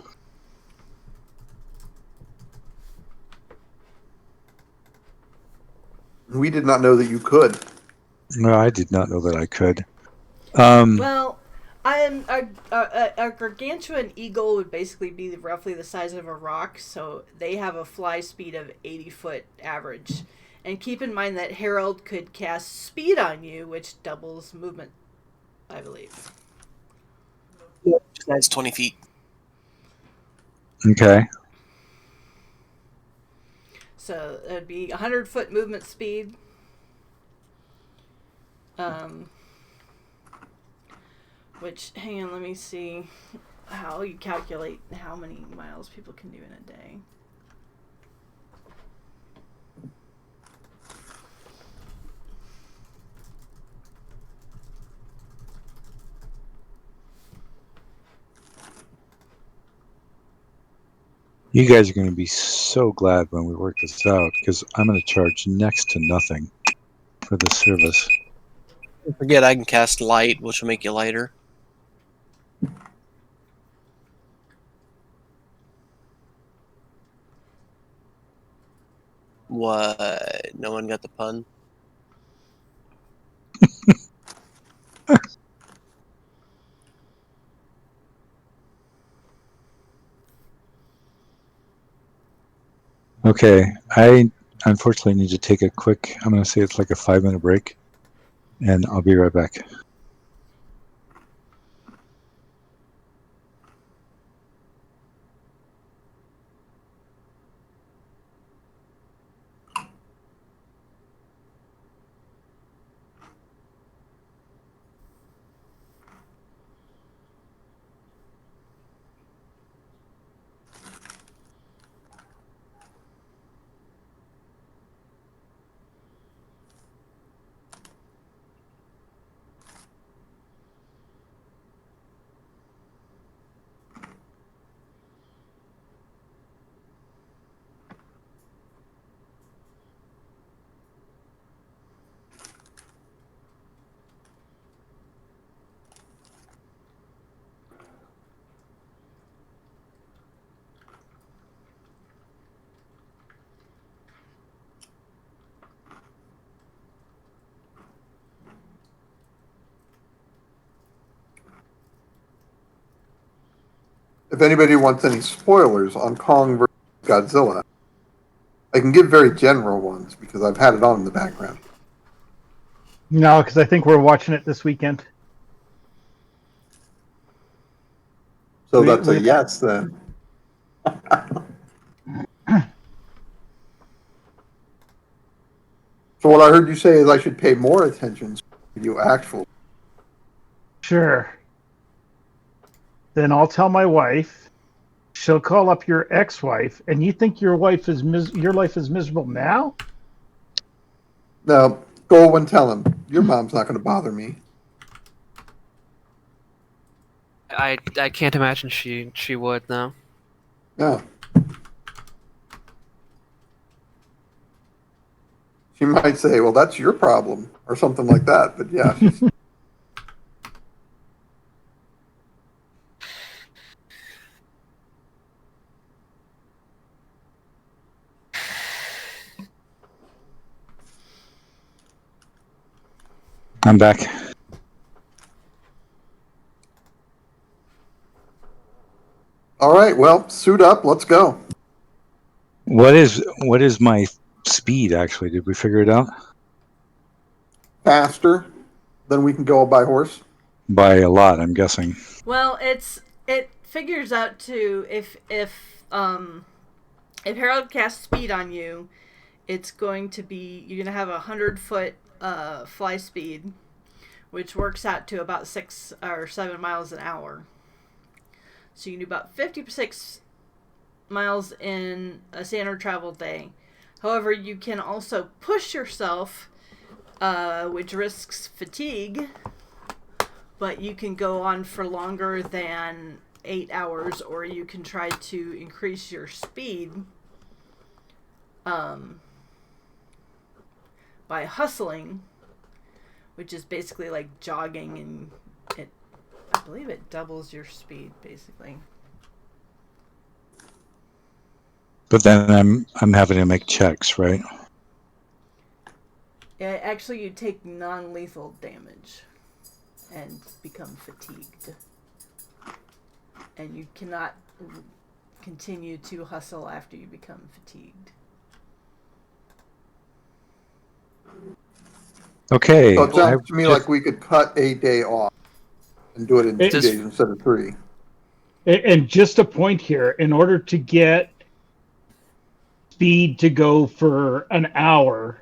We did not know that you could. No, I did not know that I could. Well, a gargantuan eagle would basically be roughly the size of a rock, so they have a fly speed of 80 foot average. And keep in mind that Harold could cast speed on you, which doubles movement, I believe. That's 20 feet. Okay. So it would be 100 foot movement speed. Which, hang on, let me see how you calculate how many miles people can do in a day. You guys are going to be so glad when we work this out, because I'm going to charge next to nothing for this service. Don't forget, I can cast light, which will make you lighter. What? No one got the pun? Okay, I unfortunately need to take a quick, I'm going to say it's like a 5-minute break, and I'll be right back. if anybody wants any spoilers on Kong versus Godzilla, I can give very general ones because I've had it on in the background. No, because I think we're watching it this weekend. So We- that's a we- yes then. So what I heard you say is I should pay more attention to you actual. Sure. Then I'll tell my wife. She'll call up your ex-wife, and you think your wife is your life is miserable now? No, go and tell him. Your mom's not going to bother me. I can't imagine she would, no. No. She might say, well, that's your problem, or something like that. But yeah, she's... I'm back. All right, well, suit up. Let's go. What is my speed actually? Did we figure it out? Faster than we can go by horse. By a lot, I'm guessing. Well, it figures out to if Harold casts speed on you, it's going to be you're gonna have 100-foot fly speed, which works out to about 6 or 7 miles an hour. So you can do about 56 miles in a standard travel day. However, you can also push yourself, which risks fatigue, but you can go on for longer than 8 hours, or you can try to increase your speed by hustling, which is basically like jogging, and I believe it doubles your speed, basically. But then I'm having to make checks, right? Yeah, actually, you take non-lethal damage and become fatigued. And you cannot continue to hustle after you become fatigued. Okay. So it sounds I to me just- like we could cut a day off and do it in 2 Does- days instead of 3. And just a point here: in order to get speed to go for an hour,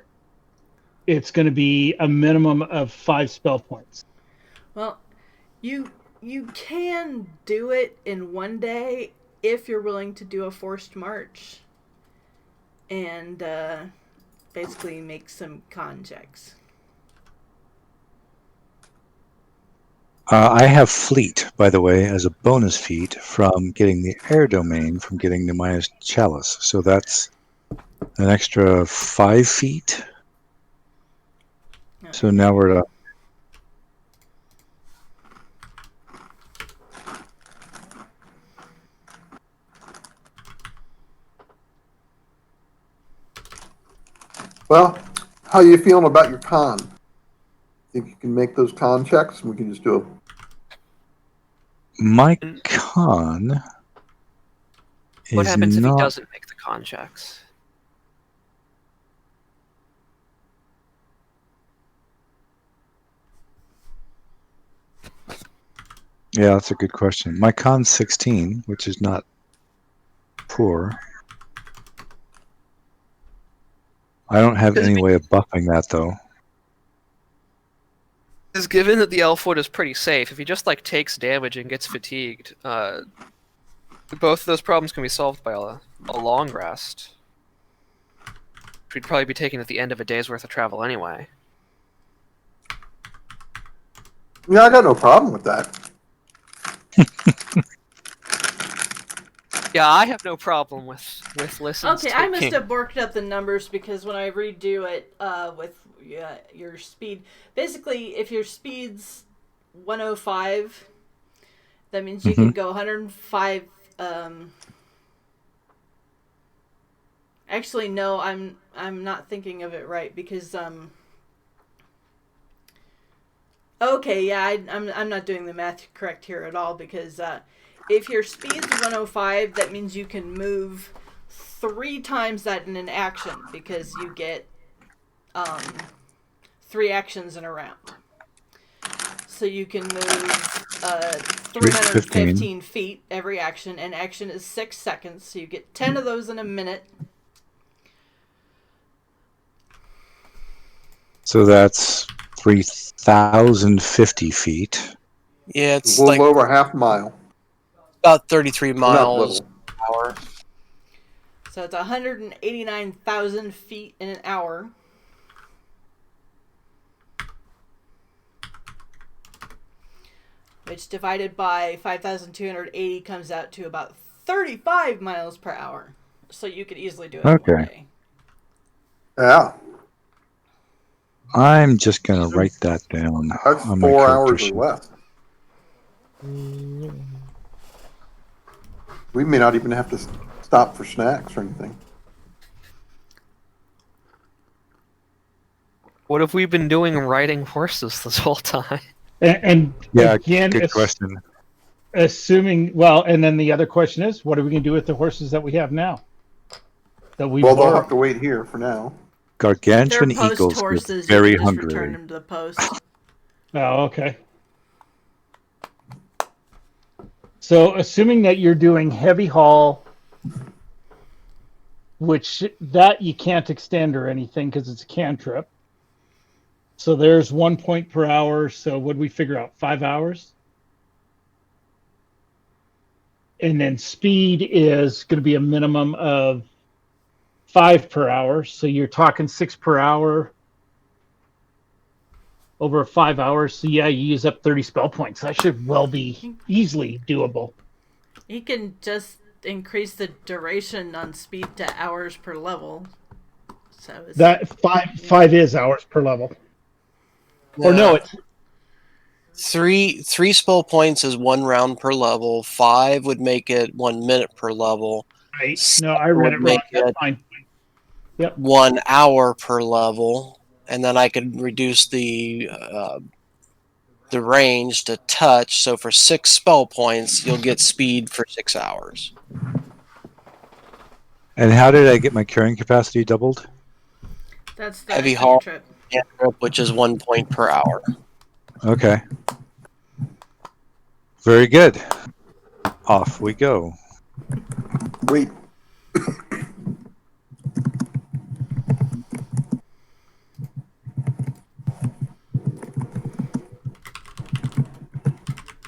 it's going to be a minimum of 5 spell points. Well, you can do it in 1 day if you're willing to do a forced march and basically make some con checks. I have fleet, by the way, as a bonus feat from getting the air domain from getting the Maya's chalice. So that's an extra 5 feet. So now we're at Well, how you feeling about your con? Think you can make those con checks and we can just do it? my con What is happens if he not. doesn't make the con checks? Yeah, that's a good question. My con's 16, which is not poor. I don't have any way of buffing that though. Is given that the elf wood is pretty safe, if he just like takes damage and gets fatigued, both of those problems can be solved by a long rest. Which we'd probably be taking at the end of a day's worth of travel anyway. Yeah, I got no problem with that. Yeah, I have no problem with listens. Okay, I must have worked up the numbers because when I redo it with your speed, basically, if your speed's 105, that means you can go 105. Actually, no, I'm not thinking of it right because Okay, yeah, I'm not doing the math correct here at all because If your speed's 105, that means you can move 3 times that in an action because you get 3 actions in a round. So you can move 315 feet every action, and action is 6 seconds, so you get 10 of those in a minute. So that's 3,050 feet. Yeah, A it's little like over half a mile. about 33 Not miles little. per hour. So it's 189,000 feet in an hour. Which divided by 5,280 comes out to about 35 miles per hour. So you could easily do it in one Okay. day. Yeah, I'm just going to write that down that's on my 4 character hours or sheet. less. We may not even have to stop for snacks or anything. What have we been doing riding horses this whole time? And Yeah, again, good question. assuming, well, and then the other question is, what are we going to do with the horses that we have now? That we Well, they'll borrowed? have to wait here for now. They're Gargantuan post eagles get horses. You very can just return hungry. them to the post. Oh, okay. So, assuming that you're doing heavy haul, which that you can't extend or anything because it's a cantrip. So there's 1 point per hour. So what do we figure out? 5 hours? And then speed is going to be a minimum of 5 per hour. So you're talking 6 per hour over 5 hours. So yeah, you use up 30 spell points. That should well be easily doable. You can just increase the duration on speed to hours per level. So it's, That five is hours per level. Or no, it's Three spell points is 1 round per level. 5 would make it 1 minute per level. right. Seven No, I read would it wrong. make That's it fine. 1 hour per level, and then I could reduce the range to touch. So for 6 spell points, you'll get speed for 6 hours. And how did I get my carrying capacity doubled? that's the Heavy haul. cantrip. Cantrip, which is 1 point per hour. Okay. Very good. Off we go. Wait,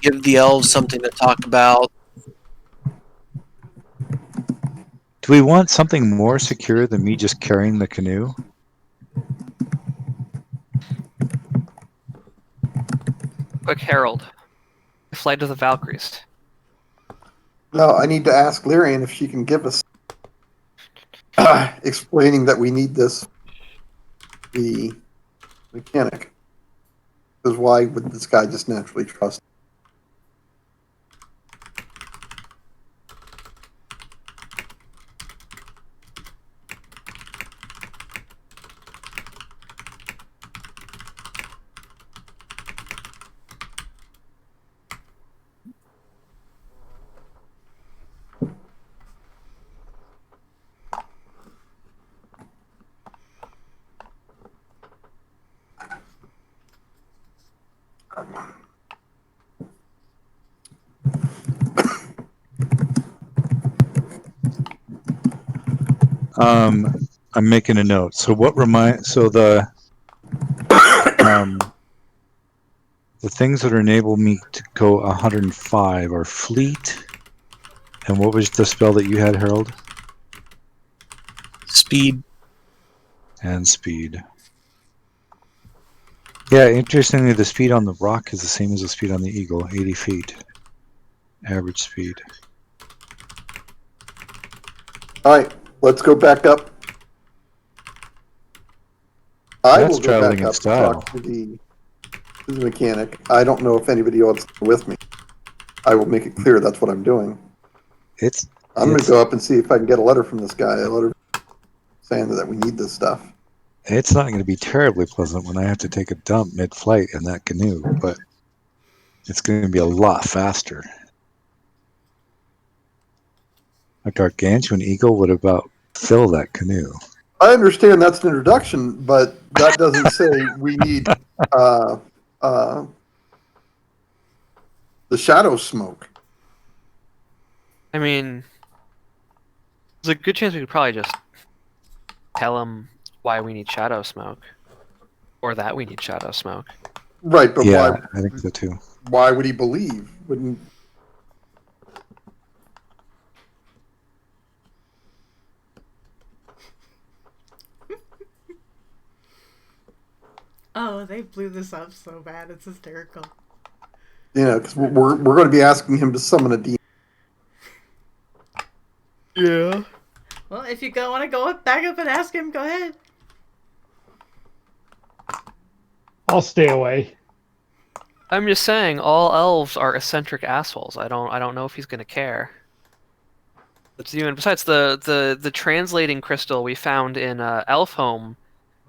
Give the elves something to talk about. Do we want something more secure than me just carrying the canoe? Quick Herald. Flight of the Valkyries. no, I need to ask Lyrian if she can give us explaining that we need the mechanic. Because why would this guy just naturally trust? I'm making a note. So the things that enable me to go 105 are fleet. And what was the spell that you had, Harold? Speed. And speed. Yeah, interestingly, the speed on the rock is the same as the speed on the eagle, 80 feet. Average speed. All right, let's go back up. I That's will go traveling back in up style. and talk to the mechanic. I don't know if anybody else is with me. I will make it clear that's what I'm doing. I'm going to go up and see if I can get a letter from this guy. A letter saying that we need this stuff. It's not going to be terribly pleasant when I have to take a dump mid-flight in that canoe, but it's going to be a lot faster. a Gargantuan Eagle would about fill that canoe. I understand that's an introduction, but that doesn't say we need uh, the shadow smoke. I mean, there's a good chance we could probably just tell him why we need shadow smoke, or that we need shadow smoke. Right, but Yeah, I think so too. why would he believe? Wouldn't Oh, they blew this up so bad. It's hysterical. because we're going to be asking him to summon a demon. Yeah. Well, if you want to go back up and ask him, go ahead. I'll stay away. I'm just saying, all elves are eccentric assholes. I don't know if he's gonna care. Besides, the translating crystal we found in Elfhome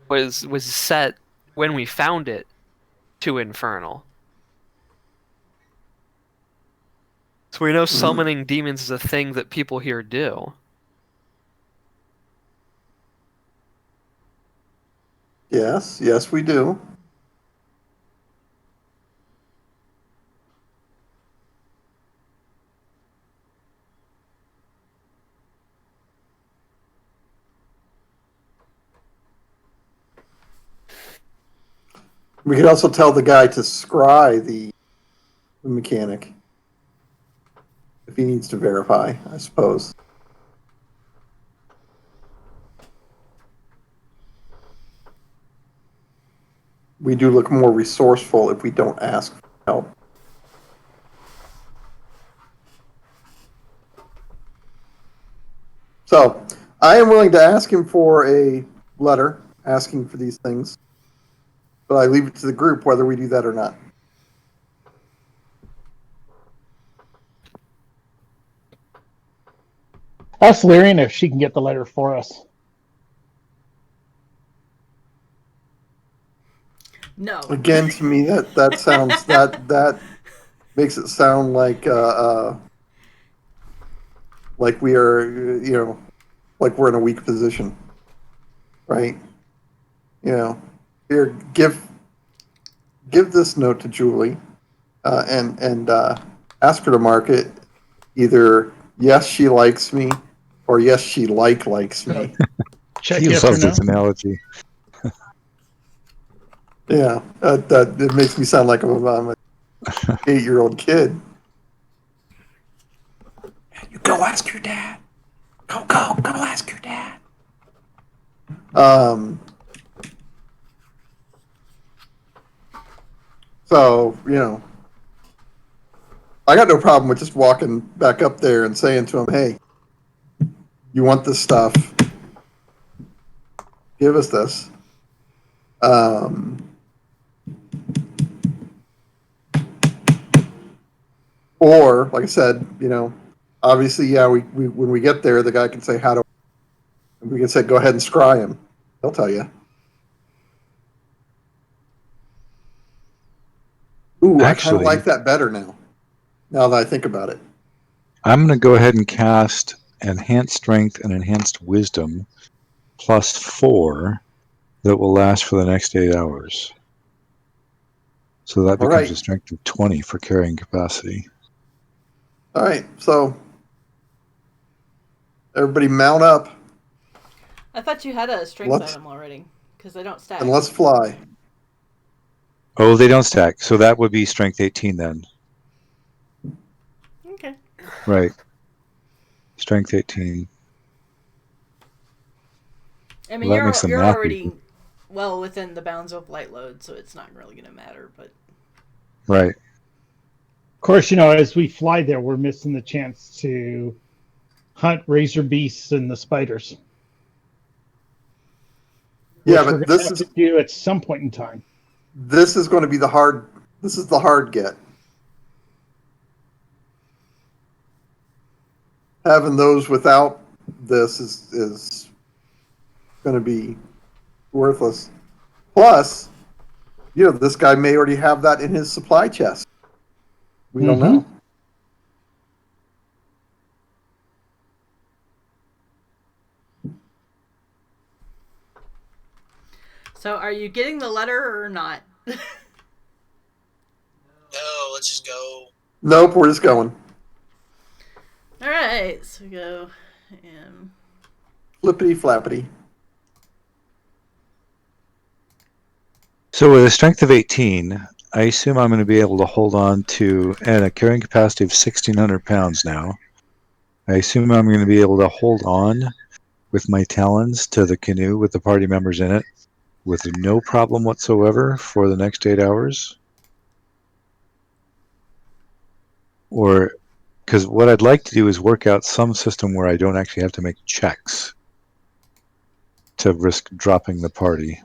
was set when we found it to infernal. So we know summoning demons is a thing that people here do. Yes, we do. We could also tell the guy to scry the mechanic if he needs to verify, I suppose. We do look more resourceful if we don't ask for help. So, I am willing to ask him for a letter asking for these things, but I leave it to the group whether we do that or not. Ask Lyrian if she can get the letter for us. No. Again, to me, that sounds that makes it sound like we are, like we're in a weak position, right? Here, give this note to Julie, and ask her to mark it either yes, she likes me, or yes, she likes me. Check He yes or loves no. this analogy. Yeah, that it makes me sound like I'm an 8-year-old kid. You go ask your dad. Go ask your dad. So, I got no problem with just walking back up there and saying to him, hey, you want this stuff? Give us this. Or, like I said, obviously, yeah, we when we get there, the guy can say, we can say, go ahead and scry him. He'll tell you. Ooh, I kind Actually, of like that better now that I think about it. I'm going to go ahead and cast Enhanced Strength and Enhanced Wisdom +4 that will last for the next 8 hours. So that All becomes right. a strength of 20 for carrying capacity. All right, so everybody mount up I thought you had a strength Let's- item already, because they don't stack. and let's fly. Oh, they don't stack. So that would be strength 18 then. Okay. Right. Strength 18. I mean, Well, that makes the you're math already easy. well within the bounds of light load, so it's not really going to matter. But Right. Of course, as we fly there, we're missing the chance to hunt razor beasts and the spiders. Yeah, Which we're but going to have to do at some point in time. this is going to be the hard get. Having those without this is going to be worthless. Plus, this guy may already have that in his supply chest. We don't know. So, are you getting the letter or not? No, let's just go. Nope, we're just going. All right, so we go. Flippity flappity. So with a strength of 18, I assume I'm going to be able to hold on to, and a carrying capacity of 1,600 pounds now. I assume I'm going to be able to hold on with my talons to the canoe with the party members in it with no problem whatsoever for the next 8 hours. Or, because what I'd like to do is work out some system where I don't actually have to make checks to risk dropping the party.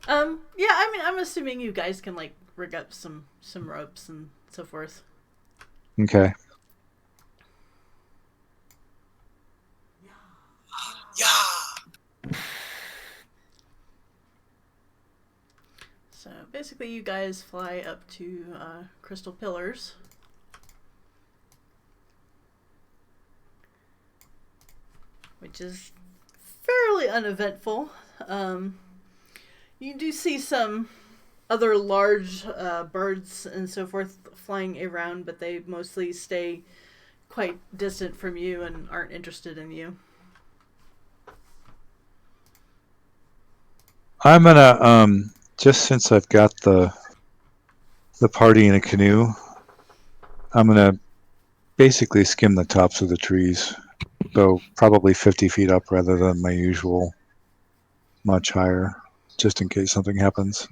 Yeah, I mean, I'm assuming you guys can like rig up some ropes and so forth. Okay. Yeah. So basically, you guys fly up to Crystal Pillars. Which is fairly uneventful. You do see some other large birds and so forth flying around, but they mostly stay quite distant from you and aren't interested in you. I'm gonna just since I've got the party in a canoe, I'm gonna basically skim the tops of the trees, so probably 50 feet up rather than my usual much higher, just in case something happens.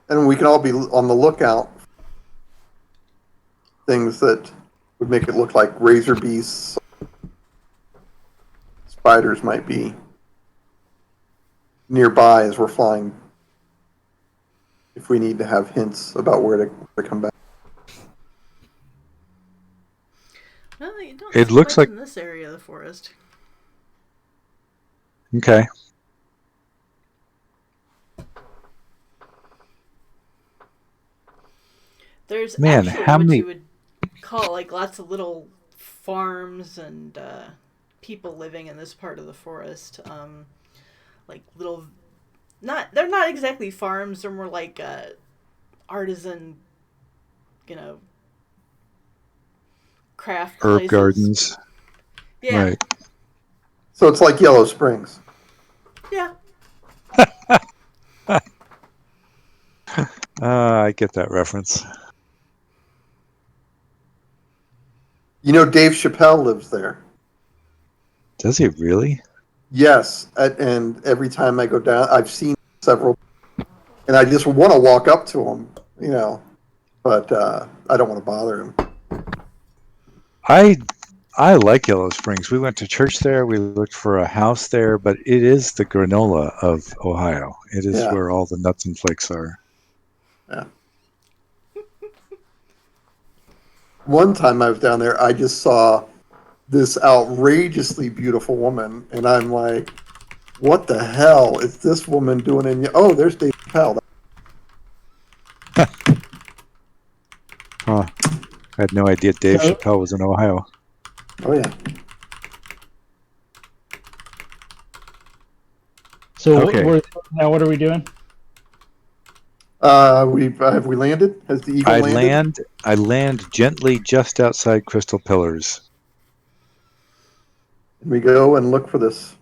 And we can all be on the lookout. Things that would make it look like razor beasts, spiders might be nearby as we're flying. If we need to have hints about where to come back. Well, you don't It see looks much like in this area of the forest. okay. There's Man, actually how what many- you would call like lots of little farms and people living in this part of the forest. Like little, they're not exactly farms. They're more like artisan, craft Herb places. gardens. Yeah, Right. So it's like Yellow Springs. yeah. I get that reference. You know, Dave Chappelle lives there. Does he really? Yes, and every time I go down, I've seen several, and I just want to walk up to him, but I don't want to bother him. I like Yellow Springs. We went to church there. We looked for a house there, but it is the granola of Ohio. It is Yeah. where all the nuts and flakes are. Yeah. One time I was down there, I just saw this outrageously beautiful woman, and I'm like, what the hell is this woman doing in? Oh, there's Dave Chappelle. Huh. I had no idea Dave So- Chappelle was in Ohio. Oh yeah. So Okay. now what are we doing? Have we landed? Has the Eagle landed? I land gently just outside Crystal Pillars. We go and look for this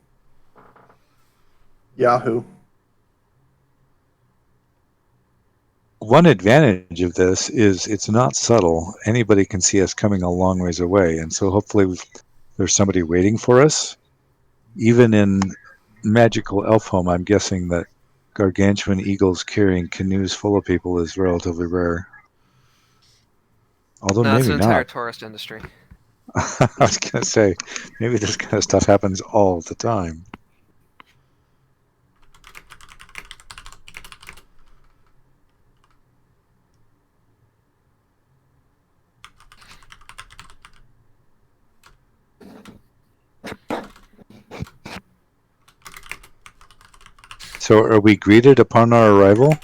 Yahoo. One advantage of this is it's not subtle. Anybody can see us coming a long ways away, and so hopefully there's somebody waiting for us. Even in magical elf home, I'm guessing that Gargantuan Eagles carrying canoes full of people is relatively rare. Although No, that's maybe an entire not. tourist industry. I was going to say, maybe this kind of stuff happens all the time. So are we greeted upon our arrival?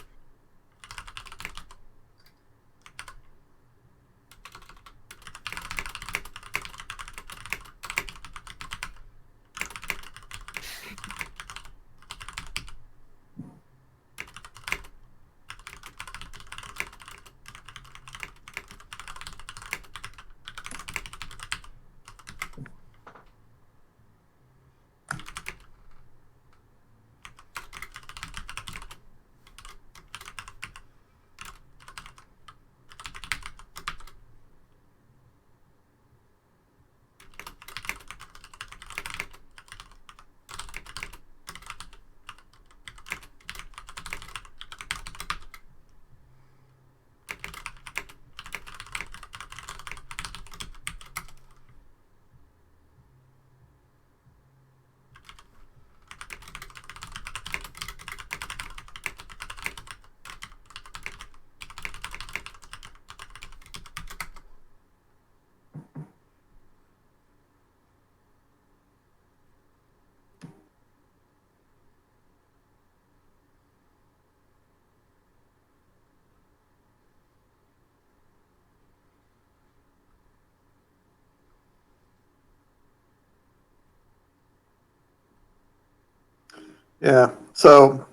Yeah. So,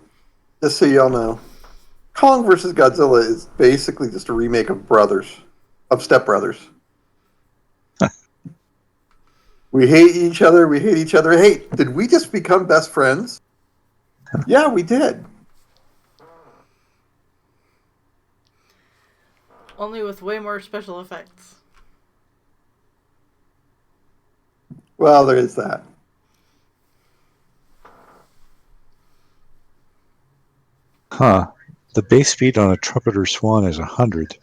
just so y'all know, Kong versus Godzilla is basically just a remake of Step Brothers. We hate each other. We hate each other. Hey, did we just become best friends? Yeah, we did. Only with way more special effects. Well, there is that. Huh. The base speed on a trumpeter swan is 100.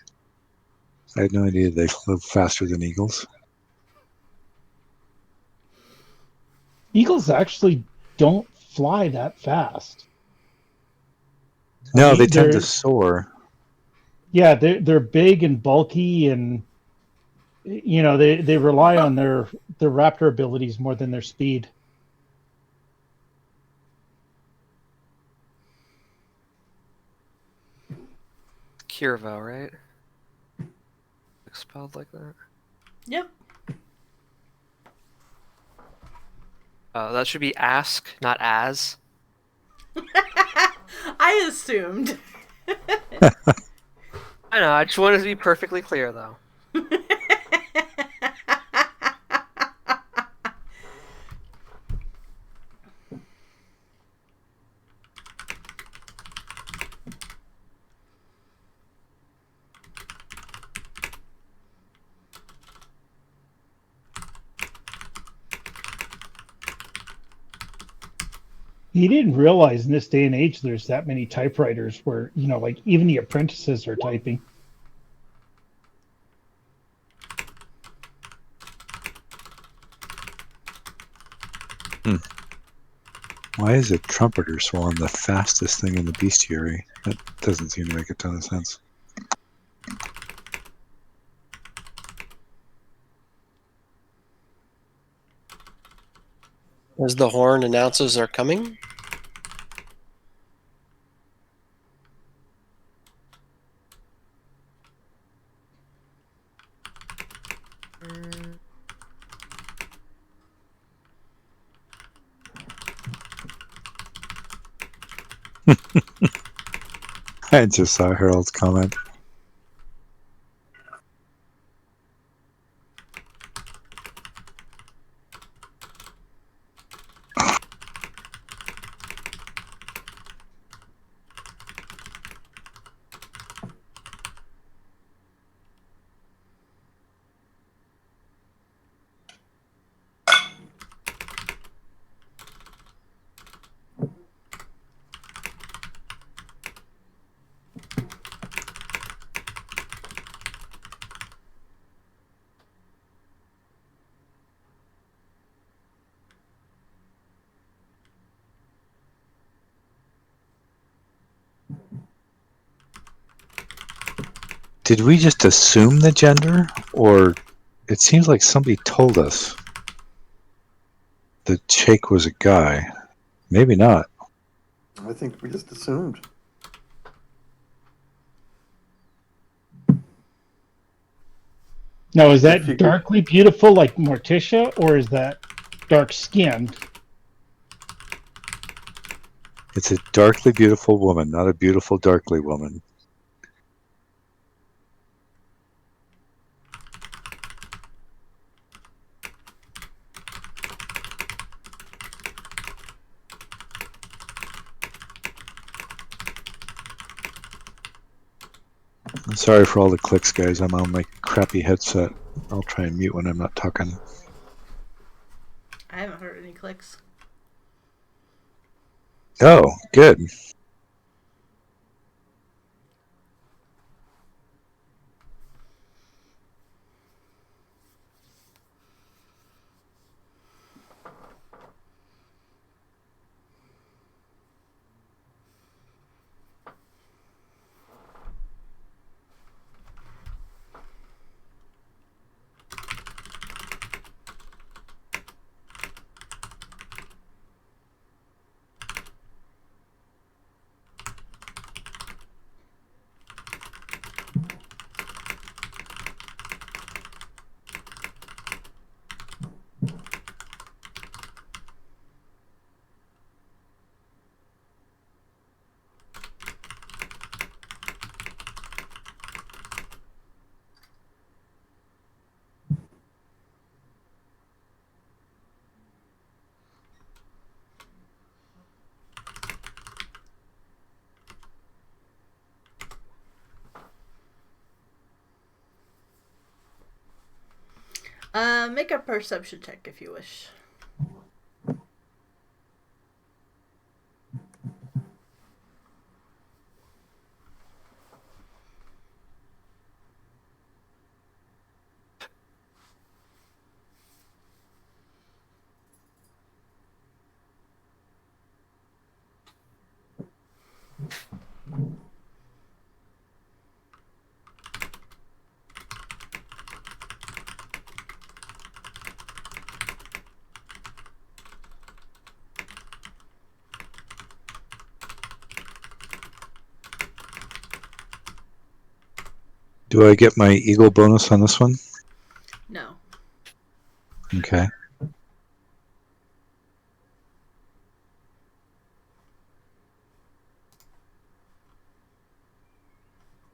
I had no idea they flew faster than eagles. Eagles actually don't fly that fast. No, mean, they tend to they're soar. yeah, they're big and bulky, and they rely on their raptor abilities more than their speed. Kirvo, right? Spelled like that. Yep. That should be ask, not as. I assumed. I know. I just wanted to be perfectly clear, though. He didn't realize in this day and age there's that many typewriters where like even the apprentices are typing. Why is a trumpeter swan the fastest thing in the bestiary? That doesn't seem to make a ton of sense. As the horn announces they're coming. I just saw Harold's comment. Did we just assume the gender, or it seems like somebody told us that Jake was a guy? Maybe not. I think we just assumed. Now, is If that you- darkly beautiful like Morticia, or is that dark skinned? It's a darkly beautiful woman, not a beautiful darkly woman. I'm sorry for all the clicks, guys. I'm on my crappy headset. I'll try and mute when I'm not talking. I haven't heard any clicks. Oh, good. Make a perception check if you wish. Do I get my eagle bonus on this one? No. Okay.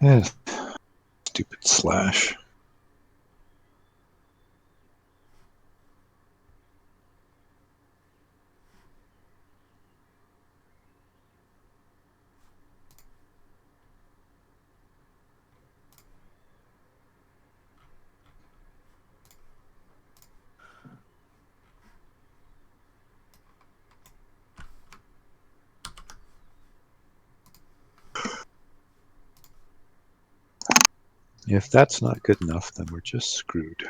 Yes. Stupid slash. If that's not good enough, then we're just screwed.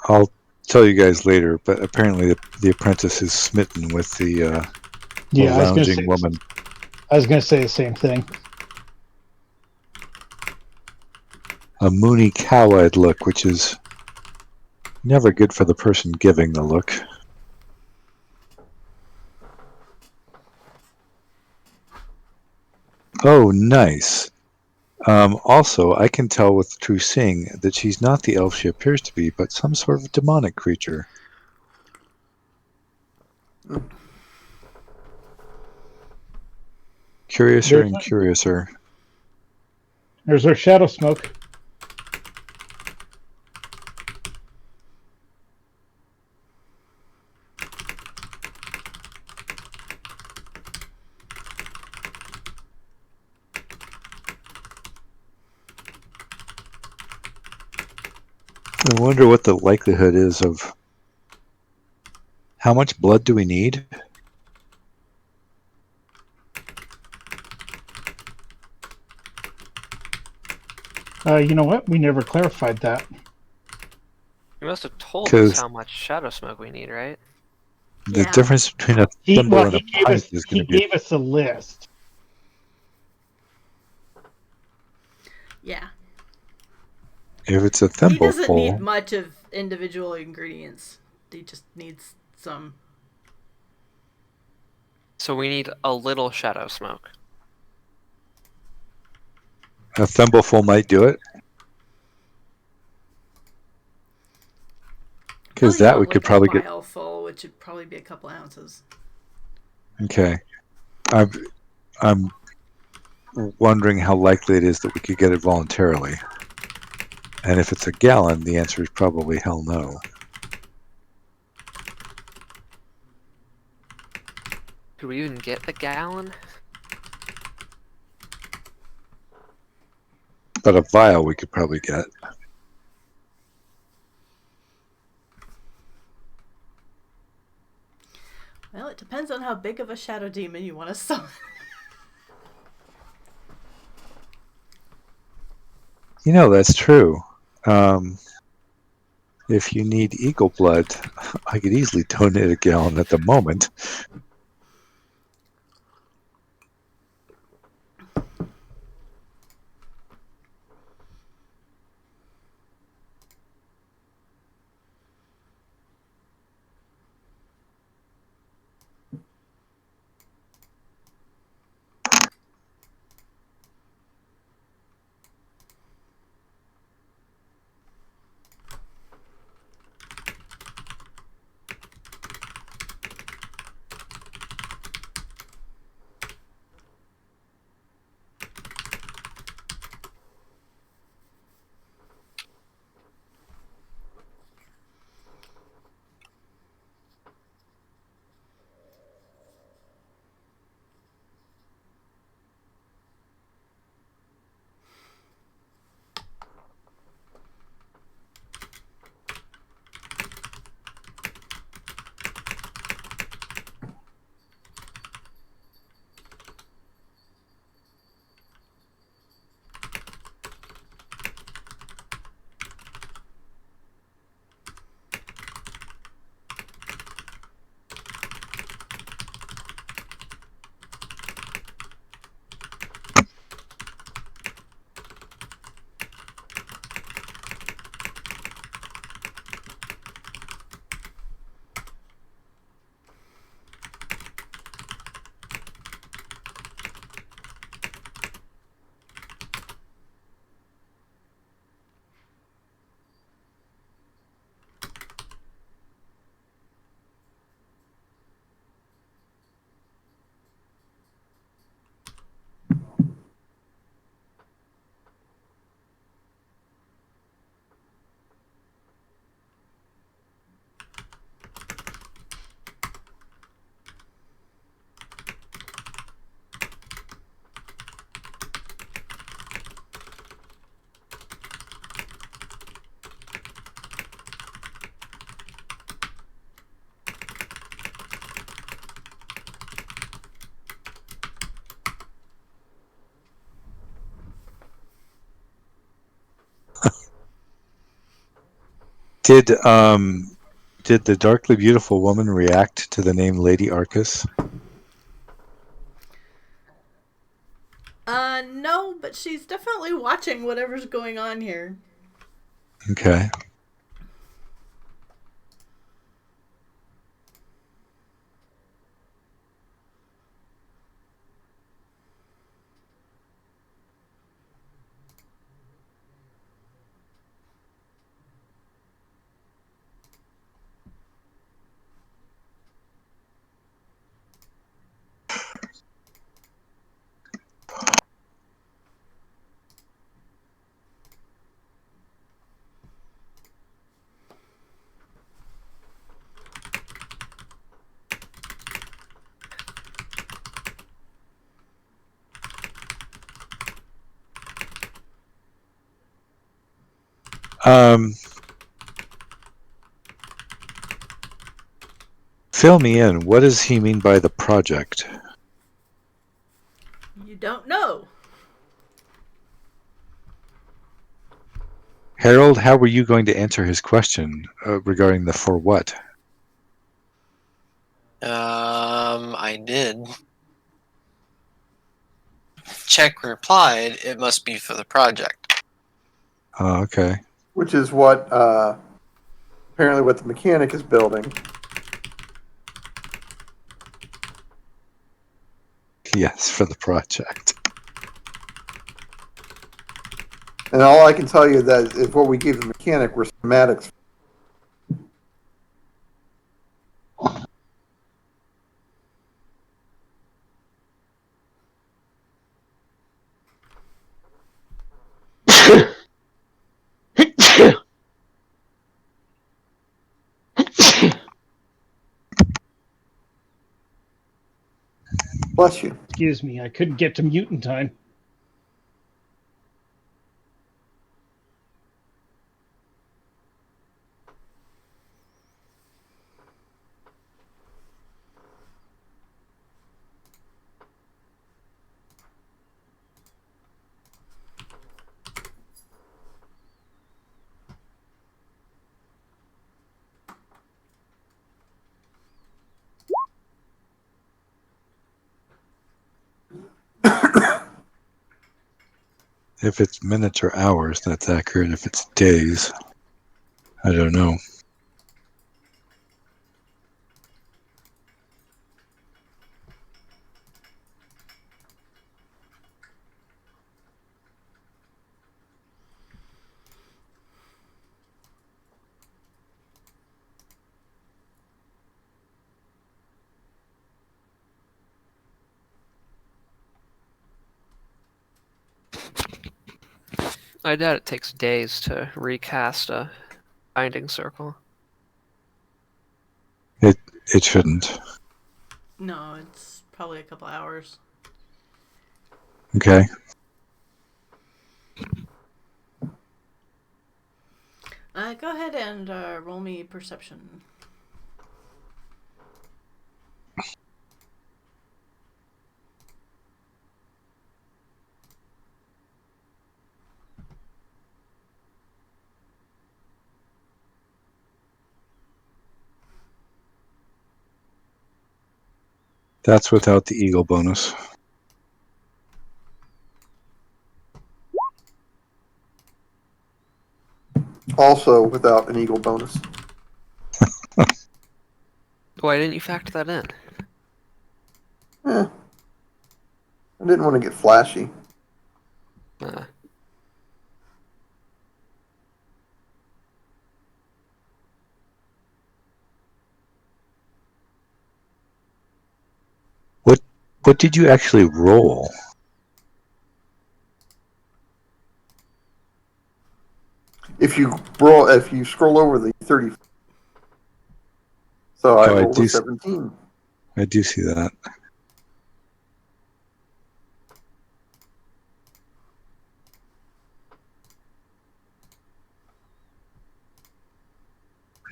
I'll tell you guys later, but apparently the apprentice is smitten with the Yeah, lounging woman. I was gonna say the same thing. A moony cow-eyed look, which is never good for the person giving the look. Oh, nice. Also, I can tell with true seeing that she's not the elf she appears to be, but some sort of demonic creature. Curiouser and curiouser. There's our shadow smoke. I wonder what the likelihood is of how much blood do we need? You know what? We never clarified that. You must have told us 'Cause how much shadow smoke we need, right? the Yeah. difference between a He thimble and a pipe is he going to be. gave us a list. Yeah. If it's a He thimble doesn't need full, much of individual ingredients. He just needs some. So we need a little shadow smoke. a thimble full might do it. Because that we could probably a get. vial full, which would probably be a couple ounces. Okay, I'm wondering how likely it is that we could get it voluntarily. And if it's a gallon, the answer is probably hell no. Could we even get a gallon? But a vial we could probably get. Well, it depends on how big of a shadow demon you want to summon. You know, that's true. If you need eagle blood, I could easily donate a gallon at the moment. Did the darkly beautiful woman react to the name Lady Arcus? No, but she's definitely watching whatever's going on here. Okay. Fill me in. What does he mean by the project? You don't know. Harold, how were you going to answer his question regarding the for what? I did. Check replied, it must be for the project. Oh, okay. Which is what apparently what the mechanic is building. Yes, for the project. And all I can tell you that is what we gave the mechanic were schematics. Bless you. Excuse me, I couldn't get to mute in time. If it's minutes or hours, that's accurate. If it's days, I don't know. I doubt it takes days to recast a binding circle. It shouldn't. No, it's probably a couple hours. Okay. Go ahead and roll me perception. That's without the Eagle bonus. Also without an eagle bonus. Why didn't you factor that in? I didn't want to get flashy. What did you actually roll? If you scroll over the 30. So I rolled a 17. I do see that.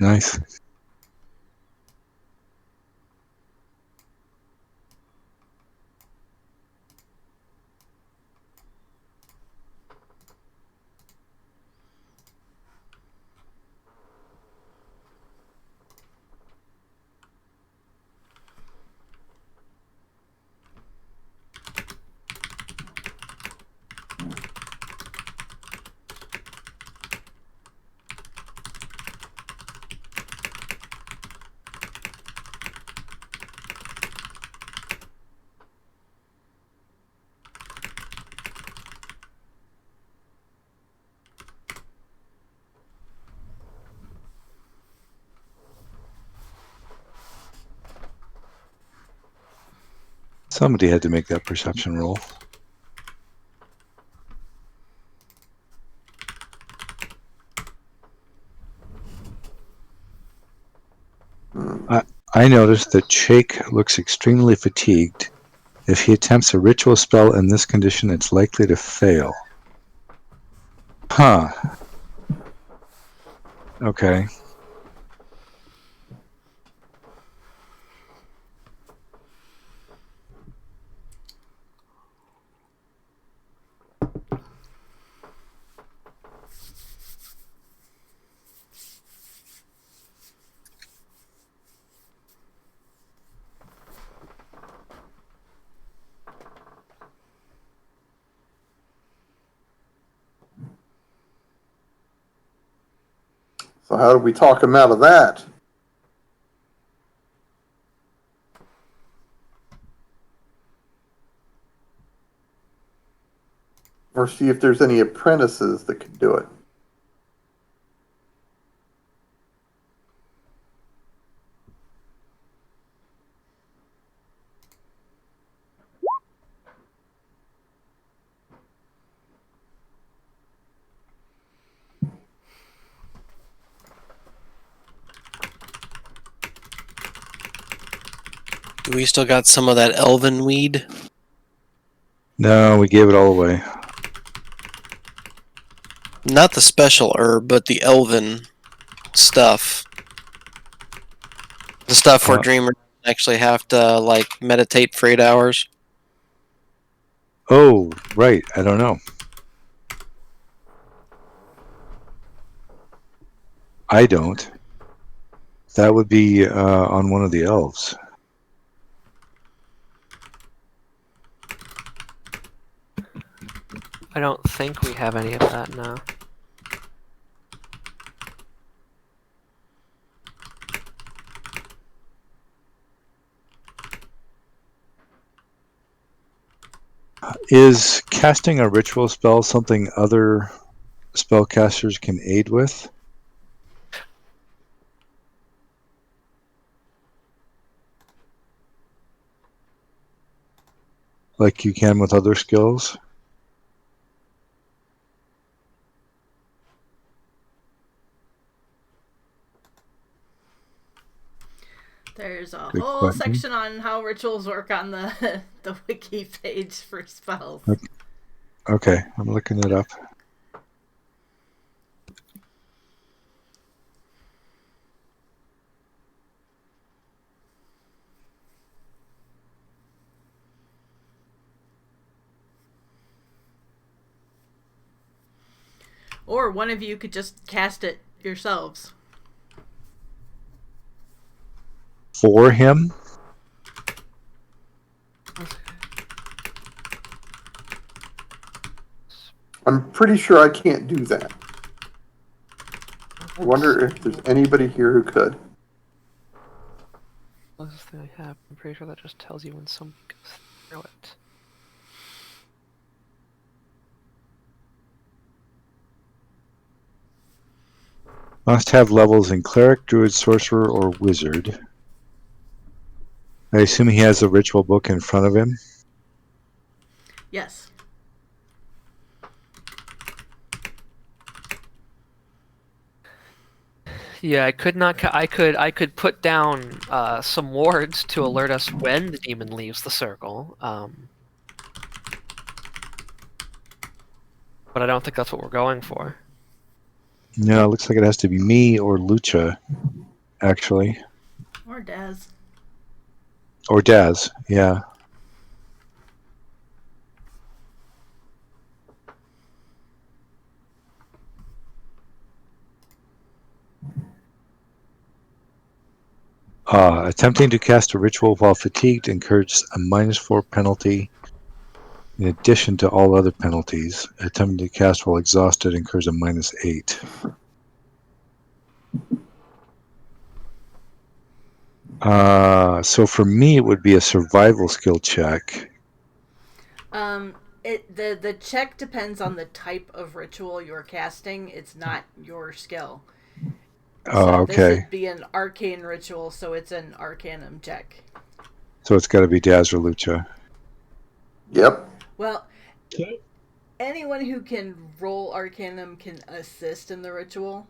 Nice. Somebody had to make that perception roll. I noticed that Shake looks extremely fatigued. If he attempts a ritual spell in this condition, it's likely to fail. Huh. Okay. So how do we talk him out of that? Or see if there's any apprentices that could do it. We still got some of that elven weed. No, we gave it all away. Not the special herb, but the elven stuff. The stuff where dreamers actually have to like meditate for 8 hours. Oh, right. I don't know. I don't. That would be on one of the elves. I don't think we have any of that now. Is casting a ritual spell something other spellcasters can aid with? Like you can with other skills? There's a Good whole question. section on how rituals work on the the wiki page for spells. Okay, I'm looking it up. Or one of you could just cast it yourselves. For him? I'm pretty sure I can't do that. I wonder if there's anybody here who could. Closest thing I have. I'm pretty sure that just tells you when someone goes through it. Must have levels in cleric, druid, sorcerer, or wizard. I assume he has the ritual book in front of him. Yes. Yeah, I could not. I could put down some wards to alert us when the demon leaves the circle. But I don't think that's what we're going for. No, it looks like it has to be me or Lucha, actually. Or Daz. Or Daz, yeah. Attempting to cast a ritual while fatigued incurs a -4 penalty in addition to all other penalties. Attempting to cast while exhausted incurs a -8. So for me, it would be a survival skill check. The check depends on the type of ritual you're casting. It's not your skill. Oh, So okay. this would be an arcane ritual, so it's an arcanum check. So it's got to be Daz or Lucha. Yep. Well, anyone who can roll Arcanum can assist in the ritual.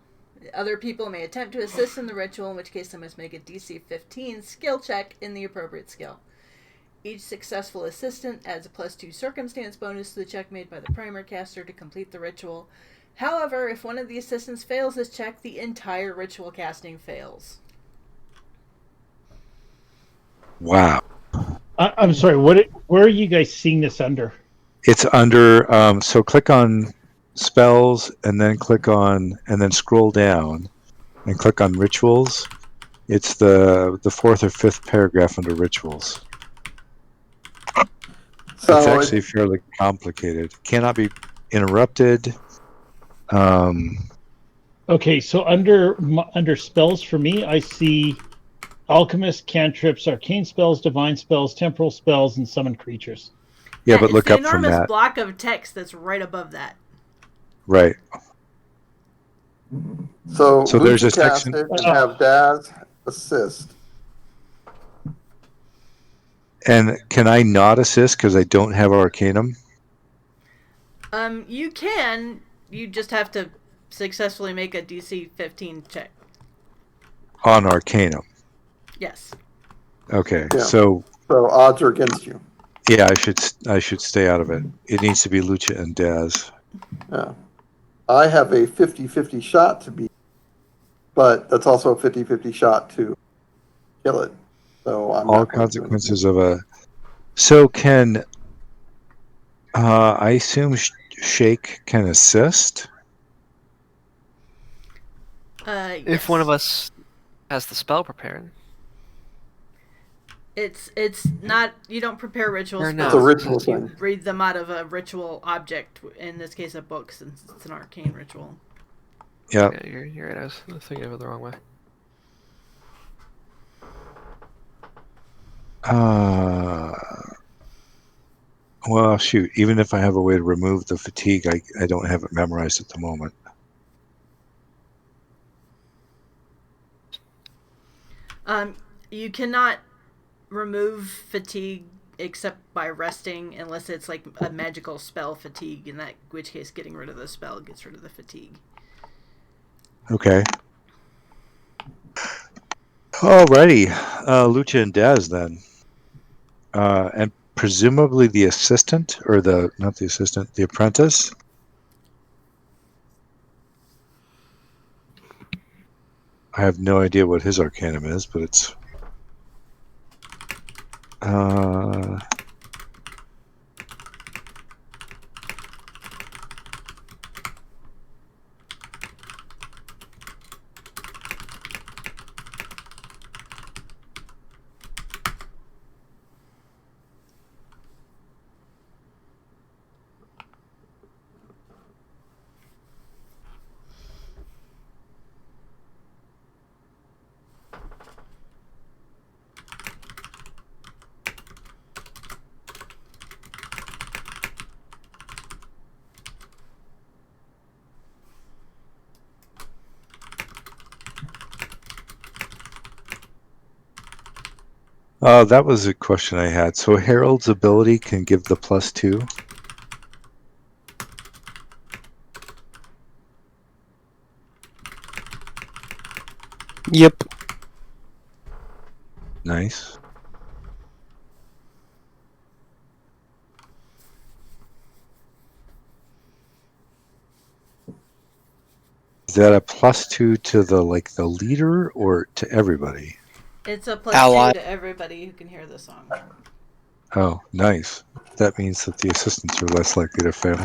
Other people may attempt to assist in the ritual, in which case they must make a DC 15 skill check in the appropriate skill. Each successful assistant adds a +2 circumstance bonus to the check made by the primer caster to complete the ritual. However, if one of the assistants fails this check, the entire ritual casting fails. Wow. I'm sorry. Where are you guys seeing this under? It's under, so click on spells and then and then scroll down and click on rituals. It's the fourth or fifth paragraph under rituals. So It's actually fairly complicated. Cannot be interrupted. Okay, so under spells for me, I see alchemist, cantrips, arcane spells, divine spells, temporal spells, and summon creatures. Yeah, but it's look the up from enormous that. block of text that's right above that. Right. So there's Lucia a section. cast it and have Daz assist. And can I not assist because I don't have Arcanum? You can. You just have to successfully make a DC 15 check. On Arcanum. Yes. Okay, Yeah. so odds are against you. yeah, I should stay out of it. It needs to be Lucha and Daz. Yeah. I have a 50-50 shot to beat, but that's also a 50-50 shot to kill it. So I'm All not going to do consequences of a. So can I assume Shake can assist? Yes. If one of us has the spell prepared. It's not, you don't prepare ritual Or spells. no. It's a ritual You thing. read them out of a ritual object, in this case a book, since it's an arcane ritual. Yeah. Yeah, you're right. I was thinking of it the wrong way. Well, shoot. Even if I have a way to remove the fatigue, I don't have it memorized at the moment. You cannot remove fatigue except by resting, unless it's like a magical spell fatigue, in that which case getting rid of the spell gets rid of the fatigue. Okay. Alrighty. Lucha and Daz then. And presumably the assistant, or not the assistant, the apprentice. I have no idea what his arcanum is, but it's. That was a question I had. So Harold's ability can give the +2. Yep. Nice. Is that a +2 to the leader or to everybody? It's a +2 Ally. to everybody who can hear the song. Oh, nice. That means that the assistants are less likely to fail.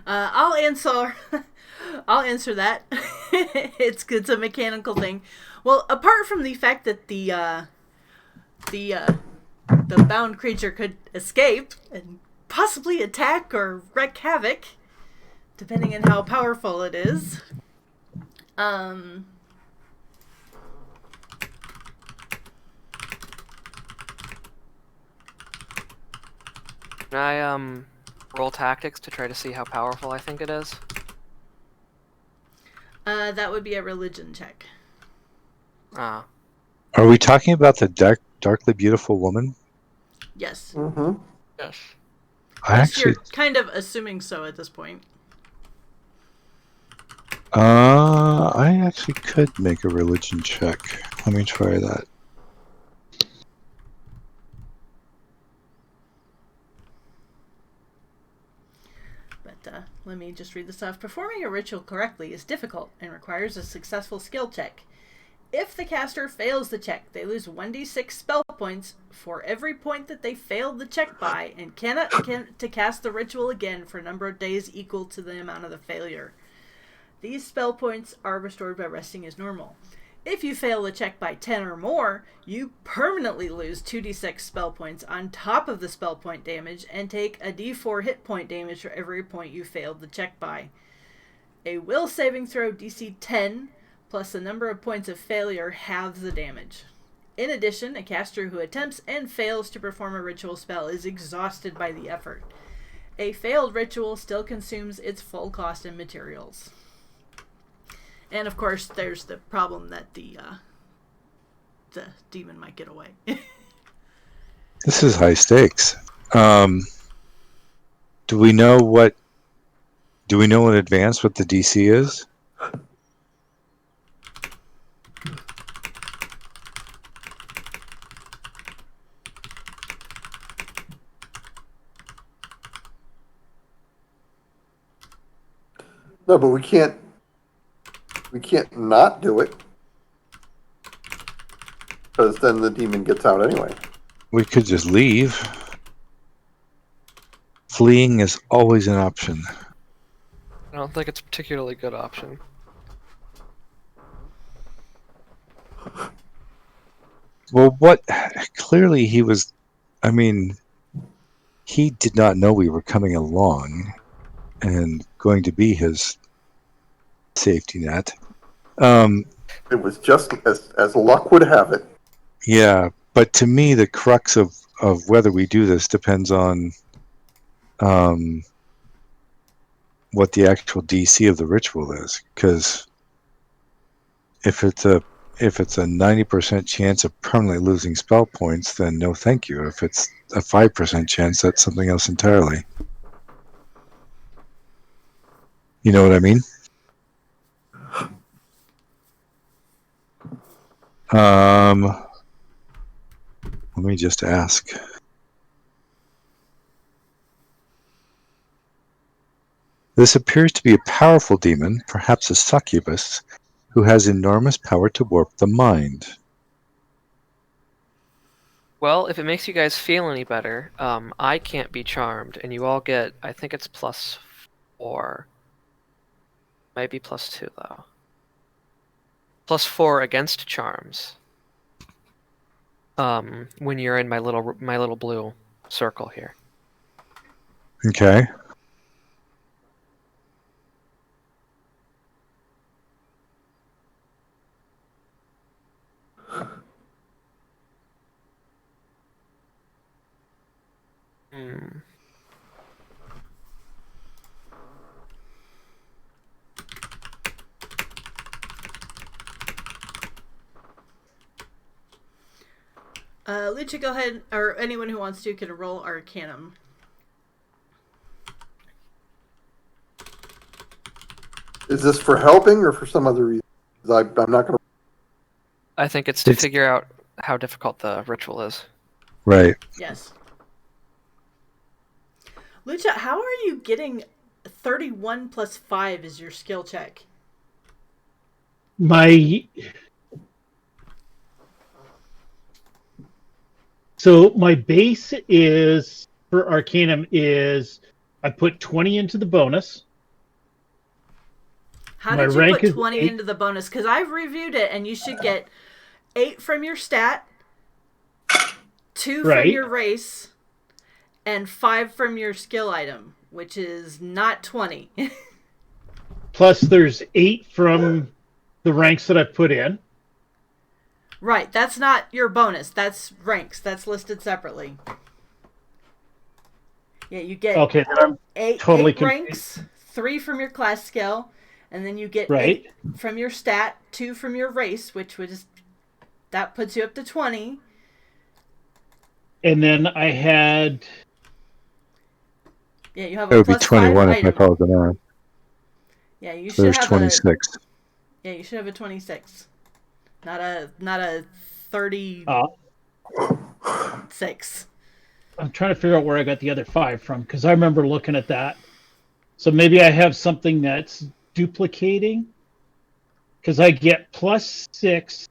I'll answer. I'll answer that. It's a mechanical thing. Well, apart from the fact that the bound creature could escape and possibly attack or wreak havoc, depending on how powerful it is. Can I roll tactics to try to see how powerful I think it is? That would be a religion check. Ah. Are we talking about the darkly beautiful woman? Yes. Mm-hmm. Yes. I Yes, actually, you're kind of assuming so at this point. I actually could make a religion check. Let me try that. But let me just read this off. Performing a ritual correctly is difficult and requires a successful skill check. If the caster fails the check, they lose 1d6 spell points for every point that they failed the check by, and cannot attempt to cast the ritual again for a number of days equal to the amount of the failure. These spell points are restored by resting as normal. If you fail the check by 10 or more, you permanently lose 2d6 spell points on top of the spell point damage and take a d4 hit point damage for every point you failed the check by. A will saving throw DC 10 plus the number of points of failure halves the damage. In addition, a caster who attempts and fails to perform a ritual spell is exhausted by the effort. A failed ritual still consumes its full cost in materials. And of course, there's the problem that the demon might get away. This is high stakes. Do we know in advance what the DC is? No, but we can't not do it. Because then the demon gets out anyway. We could just leave. Fleeing is always an option. I don't think it's a particularly good option. Well, clearly he was, I mean, he did not know we were coming along and going to be his safety net. It was just as luck would have it. Yeah, but to me, the crux of whether we do this depends on what the actual DC of the ritual is. Because if it's a 90% chance of permanently losing spell points, then no thank you. If it's a 5% chance, that's something else entirely. You know what I mean? Let me just ask. This appears to be a powerful demon, perhaps a succubus, who has enormous power to warp the mind. Well, if it makes you guys feel any better, I can't be charmed, and you all get, I think it's +4. Might be +2 though. +4 against charms. When you're in my little blue circle here. Okay. Hmm. Lucha, go ahead, or anyone who wants to can roll Arcanum. Is this for helping or for some other reason? 'Cause I'm not going to. I think it's to figure out how difficult the ritual is. Right. Yes. Lucha, how are you getting 31 plus 5 is your skill check? So my base is for Arcanum is I put 20 into the bonus, How My did you rank put is 20 8. into the bonus? Because I've reviewed it, and you should get 8 from your stat, 2 from Right. your race, and 5 from your skill item, which is not 20. Plus, there's 8 from the ranks that I put in. Right, that's not your bonus. That's ranks. That's listed separately. Yeah, you get Okay, then I'm eight totally ranks, 3 from your class skill, and then you get right. 8 from your stat, 2 from your race, which would just that puts you up to 20. And then I had Yeah, you have It a would be plus 5 21 if I item. followed the math. Yeah, you So should there's have 26. a you should have a 26. Not a 36. I'm trying to figure out where I got the other 5 from because I remember looking at that. So maybe I have something that's duplicating because I get plus 6.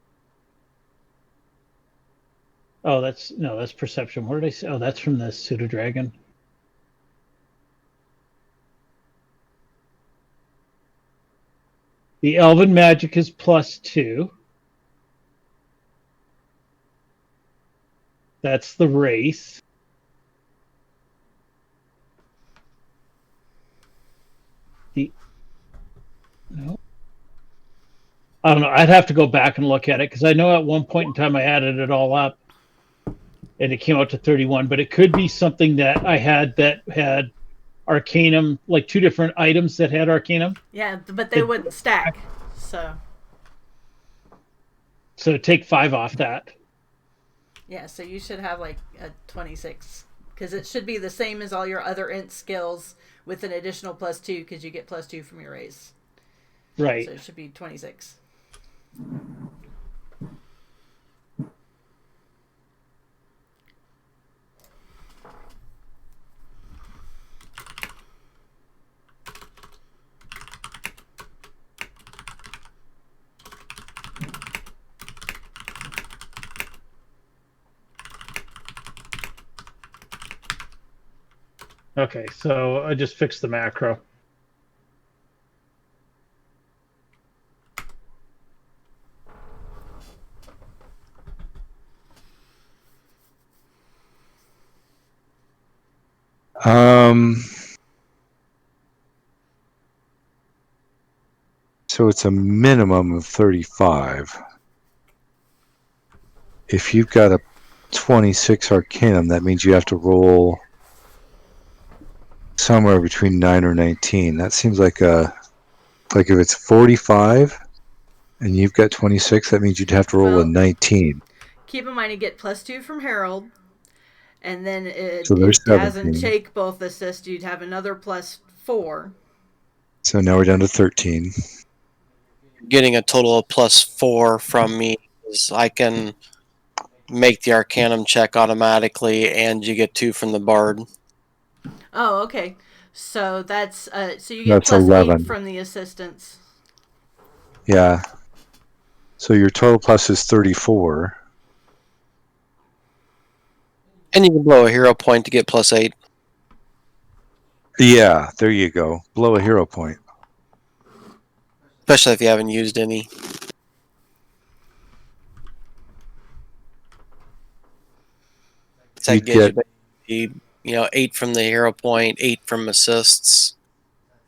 Oh, that's perception. Where did I say? Oh, that's from the pseudo dragon. The elven magic is plus 2. That's the race. No. I don't know. I'd have to go back and look at it because I know at one point in time I added it all up and it came out to 31, but it could be something that I had that had Arcanum, like 2 different items that had Arcanum. Yeah, but they wouldn't stack. So take 5 off that. Yeah, so you should have like a 26 because it should be the same as all your other int skills with an additional plus 2 because you get plus 2 from your race. Right. So it should be 26. Okay, so I just fixed the macro. So it's a minimum of 35. If you've got a 26 Arcanum, that means you have to roll somewhere between 9 or 19. That seems like if it's 45 and you've got 26, that means you'd have to roll a 19. Keep in mind you get plus 2 from Harold, and then So there's Daz and 17. Jake both assist. You'd have another plus 4. So now we're down to 13. Getting a total of plus 4 from me is I can make the Arcanum check automatically, and you get 2 from the Bard. Oh, okay. So that's so you get That's plus 11. 8 from the assistants. Yeah. So your total plus is 34. And you can blow a hero point to get plus 8. Yeah, there you go. Blow a hero point. Especially if you haven't used any. So that gives you 8 from the hero point, 8 from assists.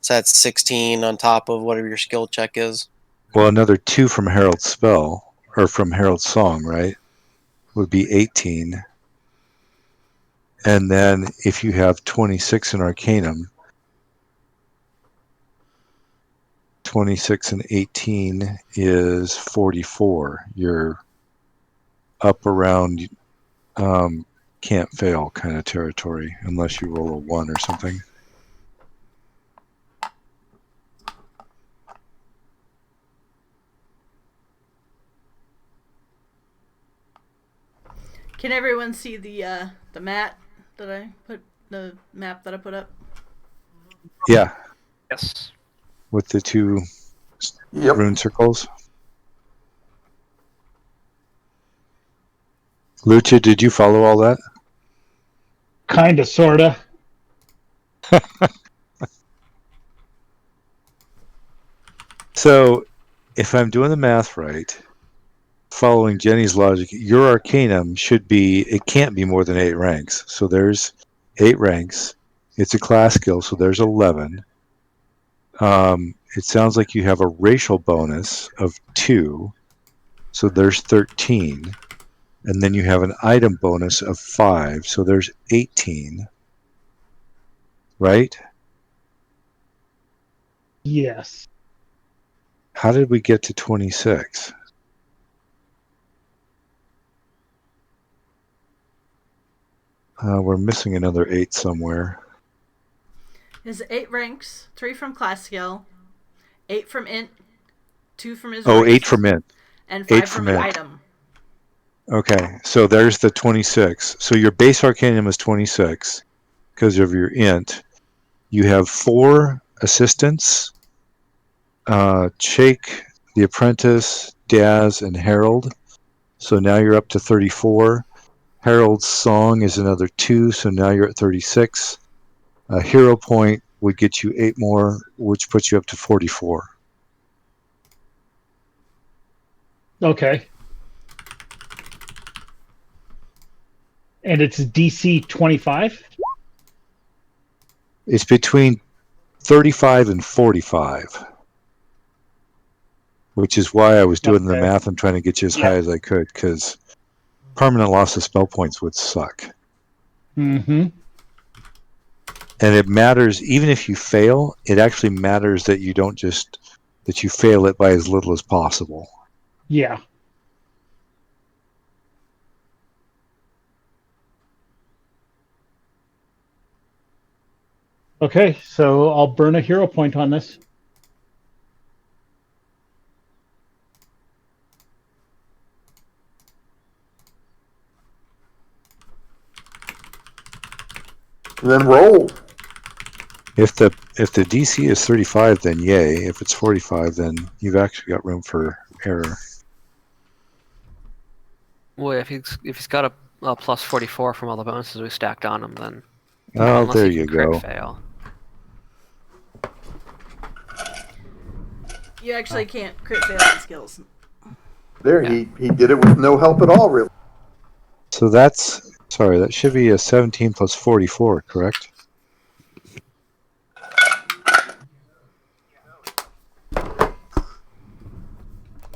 So that's 16 on top of whatever your skill check is. Well, another 2 from Harold's spell, or from Harold's song, right? Would be 18. And then if you have 26 in Arcanum, 26 and 18 is 44. You're up around can't fail kind of territory, unless you roll a 1 or something. Can everyone see the map that I put up? Yeah, Yes. with the 2 Yep. rune circles. Lucha, did you follow all that? Kinda, sorta. So, if I'm doing the math right, following Jenny's logic, your Arcanum should be, it can't be more than 8 ranks. So there's 8 ranks. It's a class skill, so there's 11. It sounds like you have a racial bonus of 2, so there's 13. And then you have an item bonus of 5, so there's 18. Right? Yes. How did we get to 26? We're missing another 8 somewhere. His 8 ranks, 3 from class skill, 8 from int, 2 from his Oh, race, 8 from int. and 8 5 from from an int. item. Okay, so there's the 26. So your base Arcanum is 26 because of your int. You have 4 assistants, Chake, the Apprentice, Daz, and Harold. So now you're up to 34. Harold's Song is another 2, so now you're at 36. A hero point would get you 8 more, which puts you up to 44. Okay. And it's DC 25? It's between 35 and 45, which is why I was doing the Okay. math and trying to get you as Yeah. high as I could, because permanent loss of spell points would suck. Mm-hmm. And it matters, even if you fail, it actually matters that you don't just, that you fail it by as little as possible. Yeah. Okay, so I'll burn a hero point on this. And then roll. If the DC is 35, then yay. If it's 45, then you've actually got room for error. Well, if he's got a plus 44 from all the bonuses we stacked on him, then Oh, unless there he can you crit go. fail. You actually can't crit fail on skills. There, Yeah. he did it with no help at all, really. So that's, sorry, that should be a 17 plus 44, correct?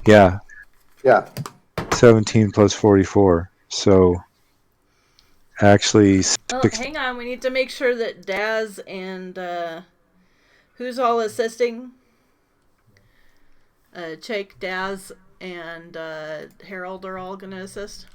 Yeah, Yeah. 17 plus 44. So actually, Oh, hang on. We need to make sure that Daz and who's all assisting? Chake, Daz, and Harold are all going to assist.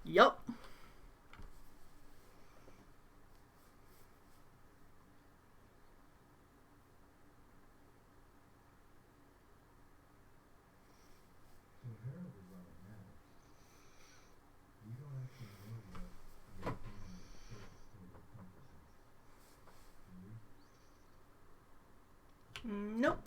Yup. Nope.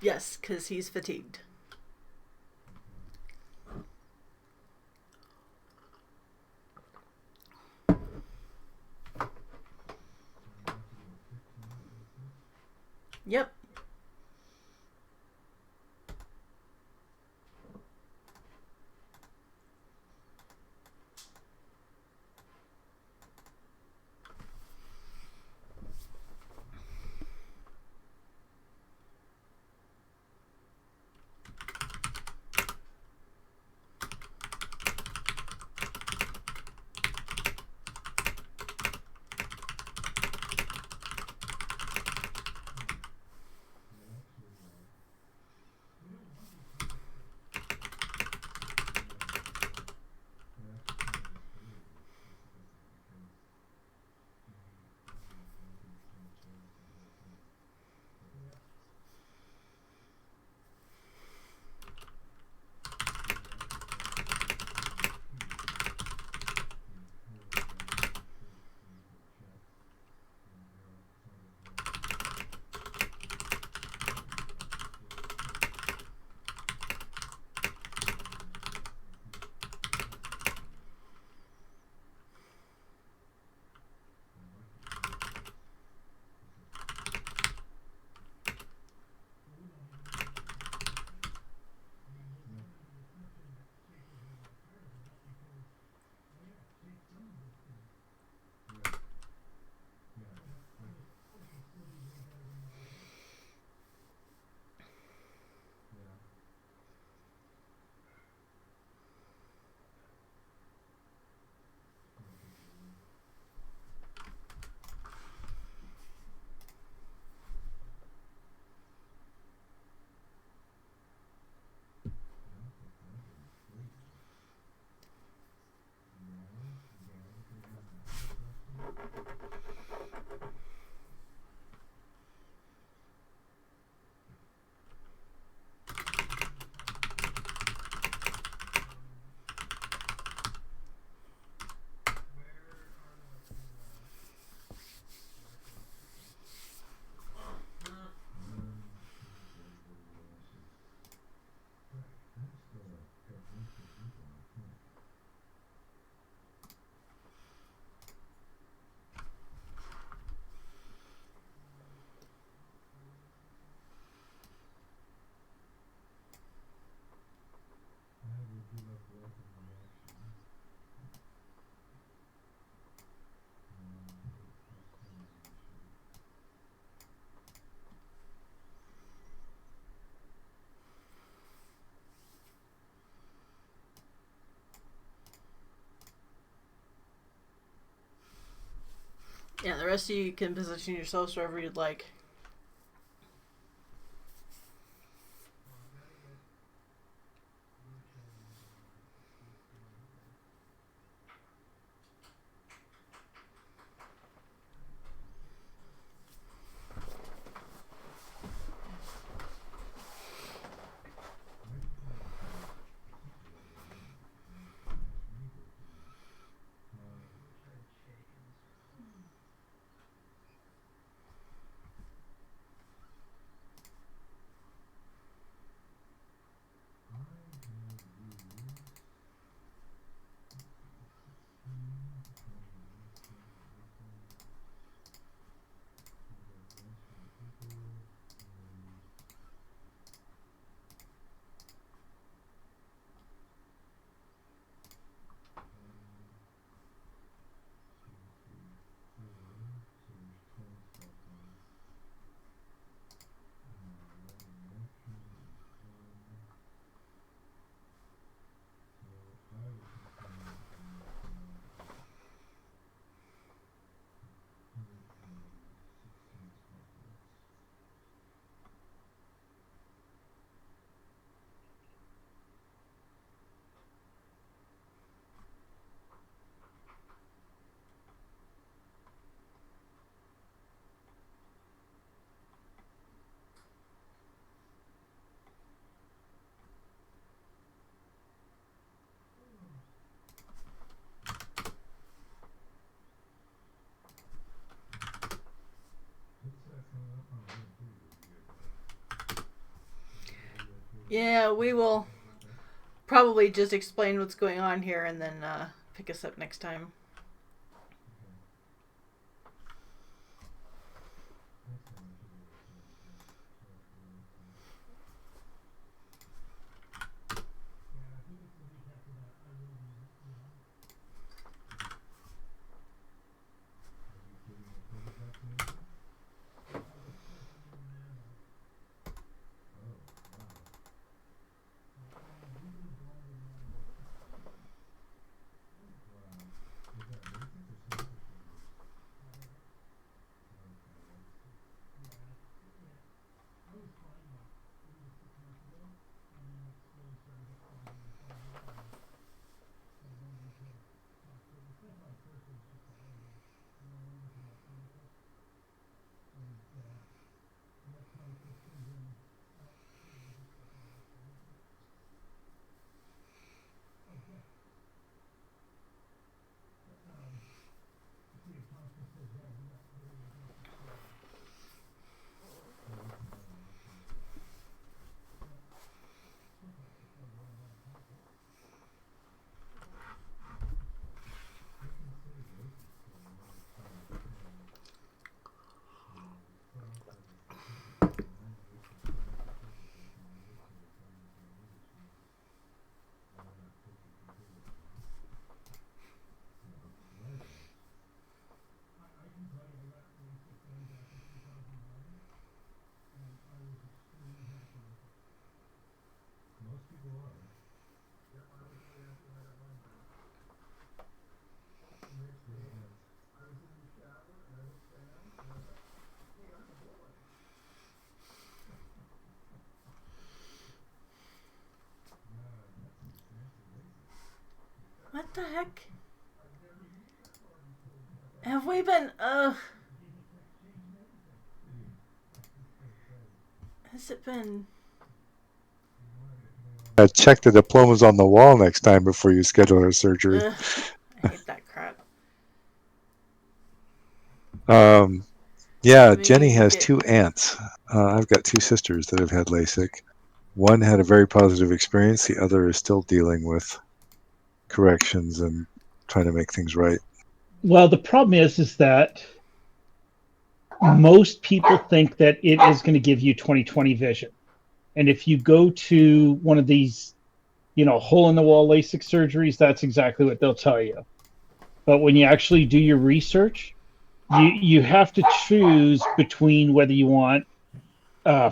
Yes, because he's fatigued. Yep. Yeah, the rest of you can position yourselves wherever you'd like. Yeah, we will probably just explain what's going on here and then pick us up next time. What the heck? Have we been, has it been... Check the diplomas on the wall next time before you schedule her surgery. I hate that crap. Yeah, Maybe Jenny we has get- 2 aunts. I've got 2 sisters that have had LASIK. One had a very positive experience. The other is still dealing with corrections and trying to make things right. Well, the problem is that most people think that it is going to give you 20/20 vision. And if you go to one of these, hole in the wall LASIK surgeries, that's exactly what they'll tell you. But when you actually do your research, you have to choose between whether you want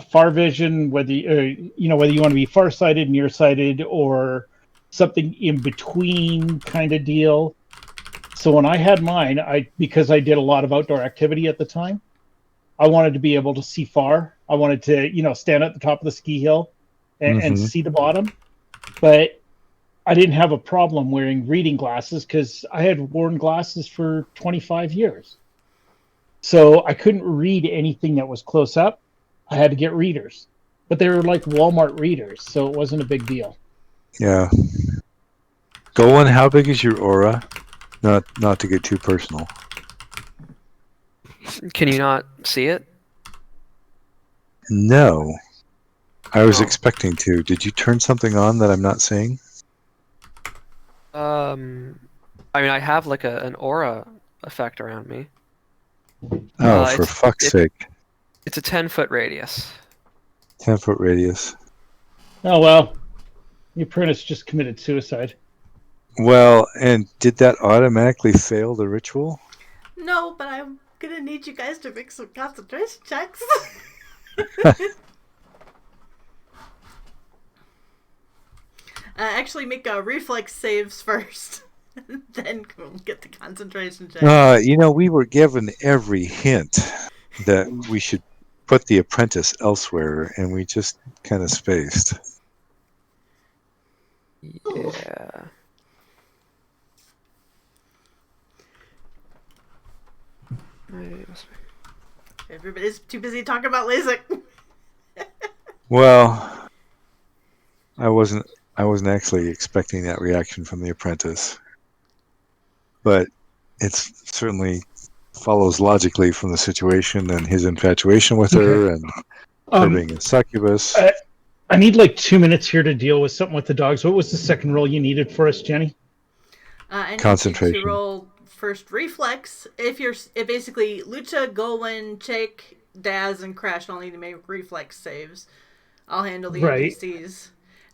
far vision, whether you want to be farsighted, nearsighted, or something in between kind of deal. So when I had mine, because I did a lot of outdoor activity at the time, I wanted to be able to see far. I wanted to, stand at the top of the ski hill and see the bottom. But I didn't have a problem wearing reading glasses because I had worn glasses for 25 years. So I couldn't read anything that was close up. I had to get readers. But they were like Walmart readers, so it wasn't a big deal. Yeah. Golan, how big is your aura? Not to get too personal. Can you not see it? No. I was Oh. expecting to. Did you turn something on that I'm not seeing? I mean, I have like an aura effect around me. Oh, for fuck's sake. It's a 10-foot radius. 10-foot radius. Oh, well. Your apprentice just committed suicide. Well, and did that automatically fail the ritual? No, but I'm gonna need you guys to make some concentration checks. Actually, make reflex saves first. Then we'll get the concentration check. We were given every hint that we should put the apprentice elsewhere, and we just kind of spaced. Yeah. Everybody's too busy talking about LASIK. Well, I wasn't actually expecting that reaction from the apprentice, but it certainly follows logically from the situation and his infatuation with her and her being a succubus. I need like 2 minutes here to deal with something with the dogs. What was the second roll you needed for us, Jenny? I need you to Concentration. roll first reflex. If basically Lucha, Golwyn, Chick, Daz, and Crash all need to make reflex saves. I'll handle the Right. NPCs,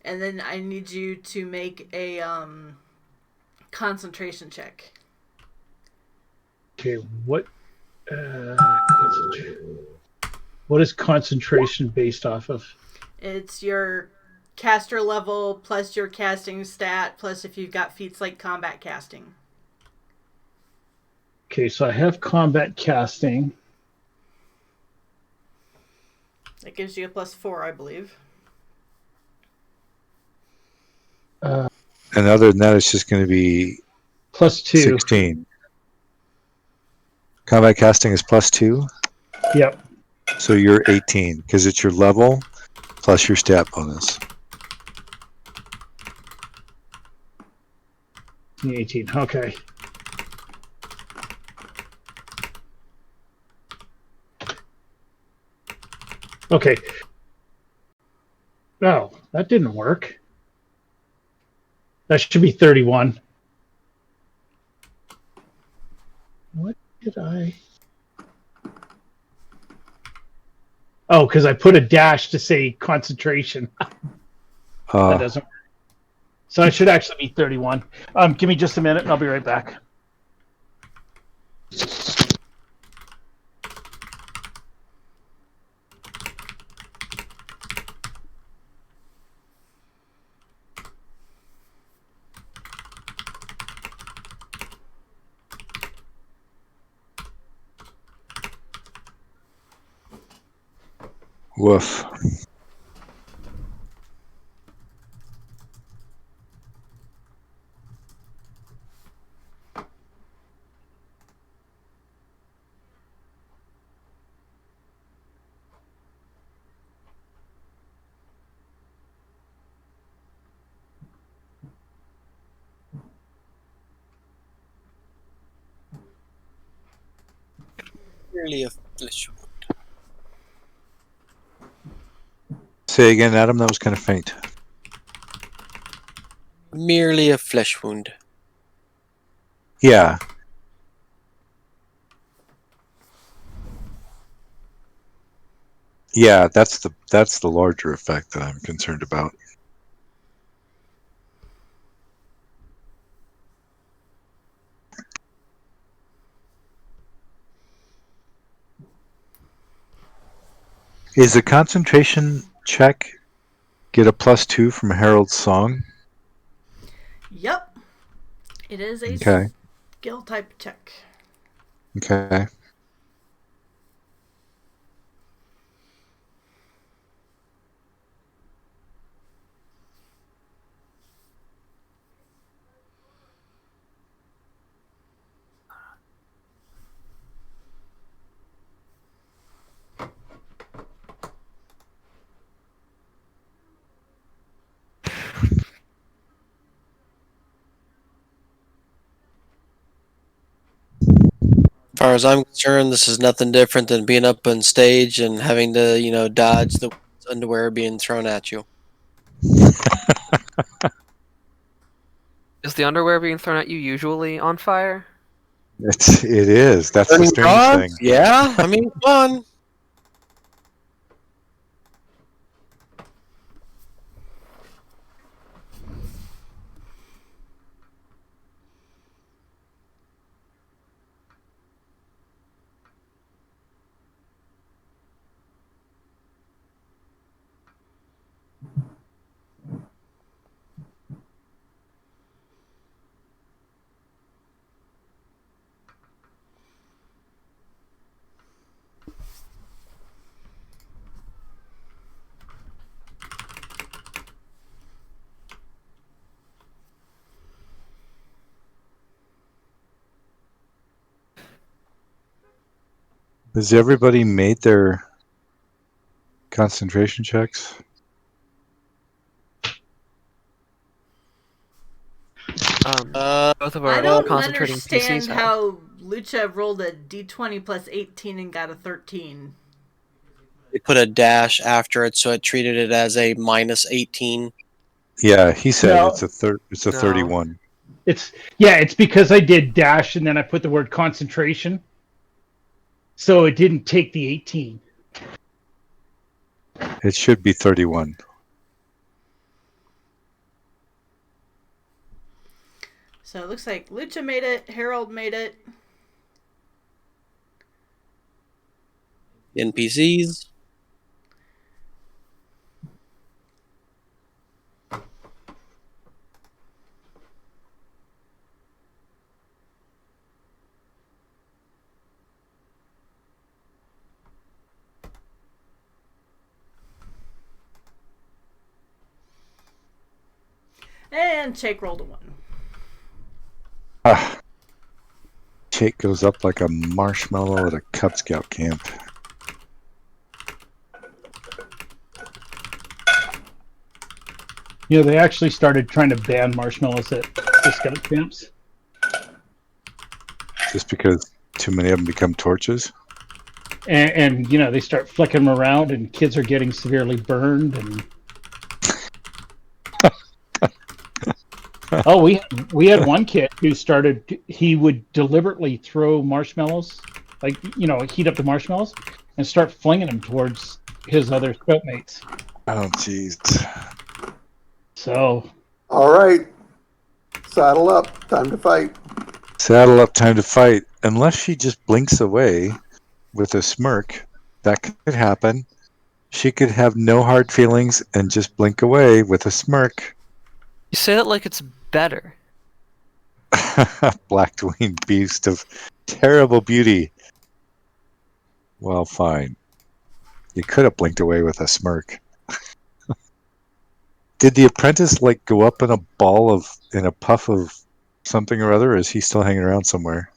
and then I need you to make a concentration check. Okay, what is concentration based off of? It's your caster level plus your casting stat plus if you've got feats like combat casting. Okay, so I have combat casting. That gives you a +4, I believe. Uh, And other than that, it's just going to be +2. 16. Combat casting is +2. Yep. So you're 18 because it's your level plus your stat bonus. 18. Okay. Okay. Oh, that didn't work. That should be 31. What did I... Oh, because I put a dash to say concentration. That doesn't work. So I should actually be 31. Give me just a minute and I'll be right back. Woof. Merely a flesh wound. Say again, Adam. That was kind of faint. Merely a flesh wound. Yeah. Yeah, that's the larger effect that I'm concerned about. Is the concentration check get a +2 from Harold's song? Yep. It is a Okay. skill type check. Okay. As far as I'm concerned, this is nothing different than being up on stage and having to, dodge the underwear being thrown at you. Is the underwear being thrown at you usually on fire? It is. That's the Turning strange rods? thing. Yeah, I mean, fun. Has everybody made their concentration checks? Both of I our don't concentrating understand PCs have. how Lucha rolled a d20 + 18 and got a 13. put a dash after it, so it treated it as a minus 18. Yeah, he said No. it's a No. 31. It's because I did dash and then I put the word concentration. So it didn't take the 18. It should be 31. So it looks like Lucha made it, Harold made it. NPCs. And Jake rolled a 1. Ah, Jake goes up like a marshmallow at a Cub Scout camp. You know, they actually started trying to ban marshmallows at the scout camps. Just because too many of them become torches. And you know, they start flicking them around and kids are getting severely burned. And oh, we had one kid who started, he would deliberately throw marshmallows, like, you know, heat up the marshmallows and start flinging them towards his other scout mates. Oh, jeez. So, All right. Saddle up. Time to fight. Saddle up, time to fight. Unless she just blinks away with a smirk, that could happen. She could have no hard feelings and just blink away with a smirk. You say that like it's better. Black-winged beast of terrible beauty. Well, fine. You could have blinked away with a smirk. Did the apprentice like go up in a puff of something or other, or is he still hanging around somewhere?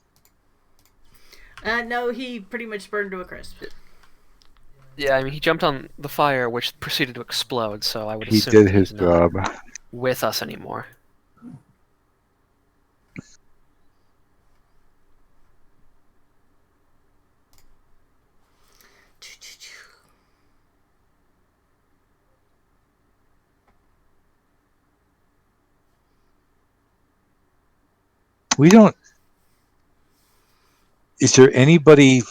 No, he pretty much burned to a crisp. Yeah, I mean, he jumped on the fire, which proceeded to explode, so I would He assume did that his he's not job. with us anymore. We don't. Is there anybody,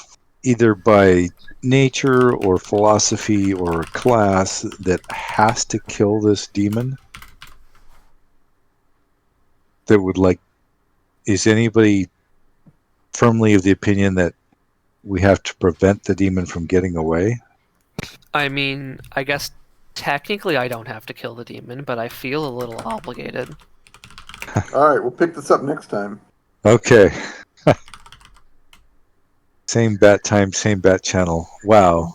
either by nature or philosophy or class, that has to kill this demon? That would like. Is anybody firmly of the opinion that we have to prevent the demon from getting away? I mean, I guess technically I don't have to kill the demon, but I feel a little obligated. All right. We'll pick this up next time. Okay. Same bat time, same bat channel. Wow.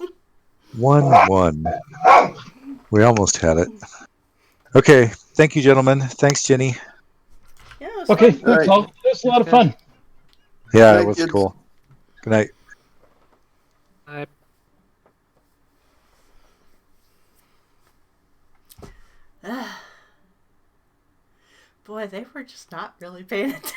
1-1. We almost had it. Okay. Thank you, gentlemen. Thanks, Jenny. Yeah, it was okay, fun. that's all. It was a lot of fun. Yeah, Night, it was kids. cool. Good night. I Boy, they were just not really paying attention.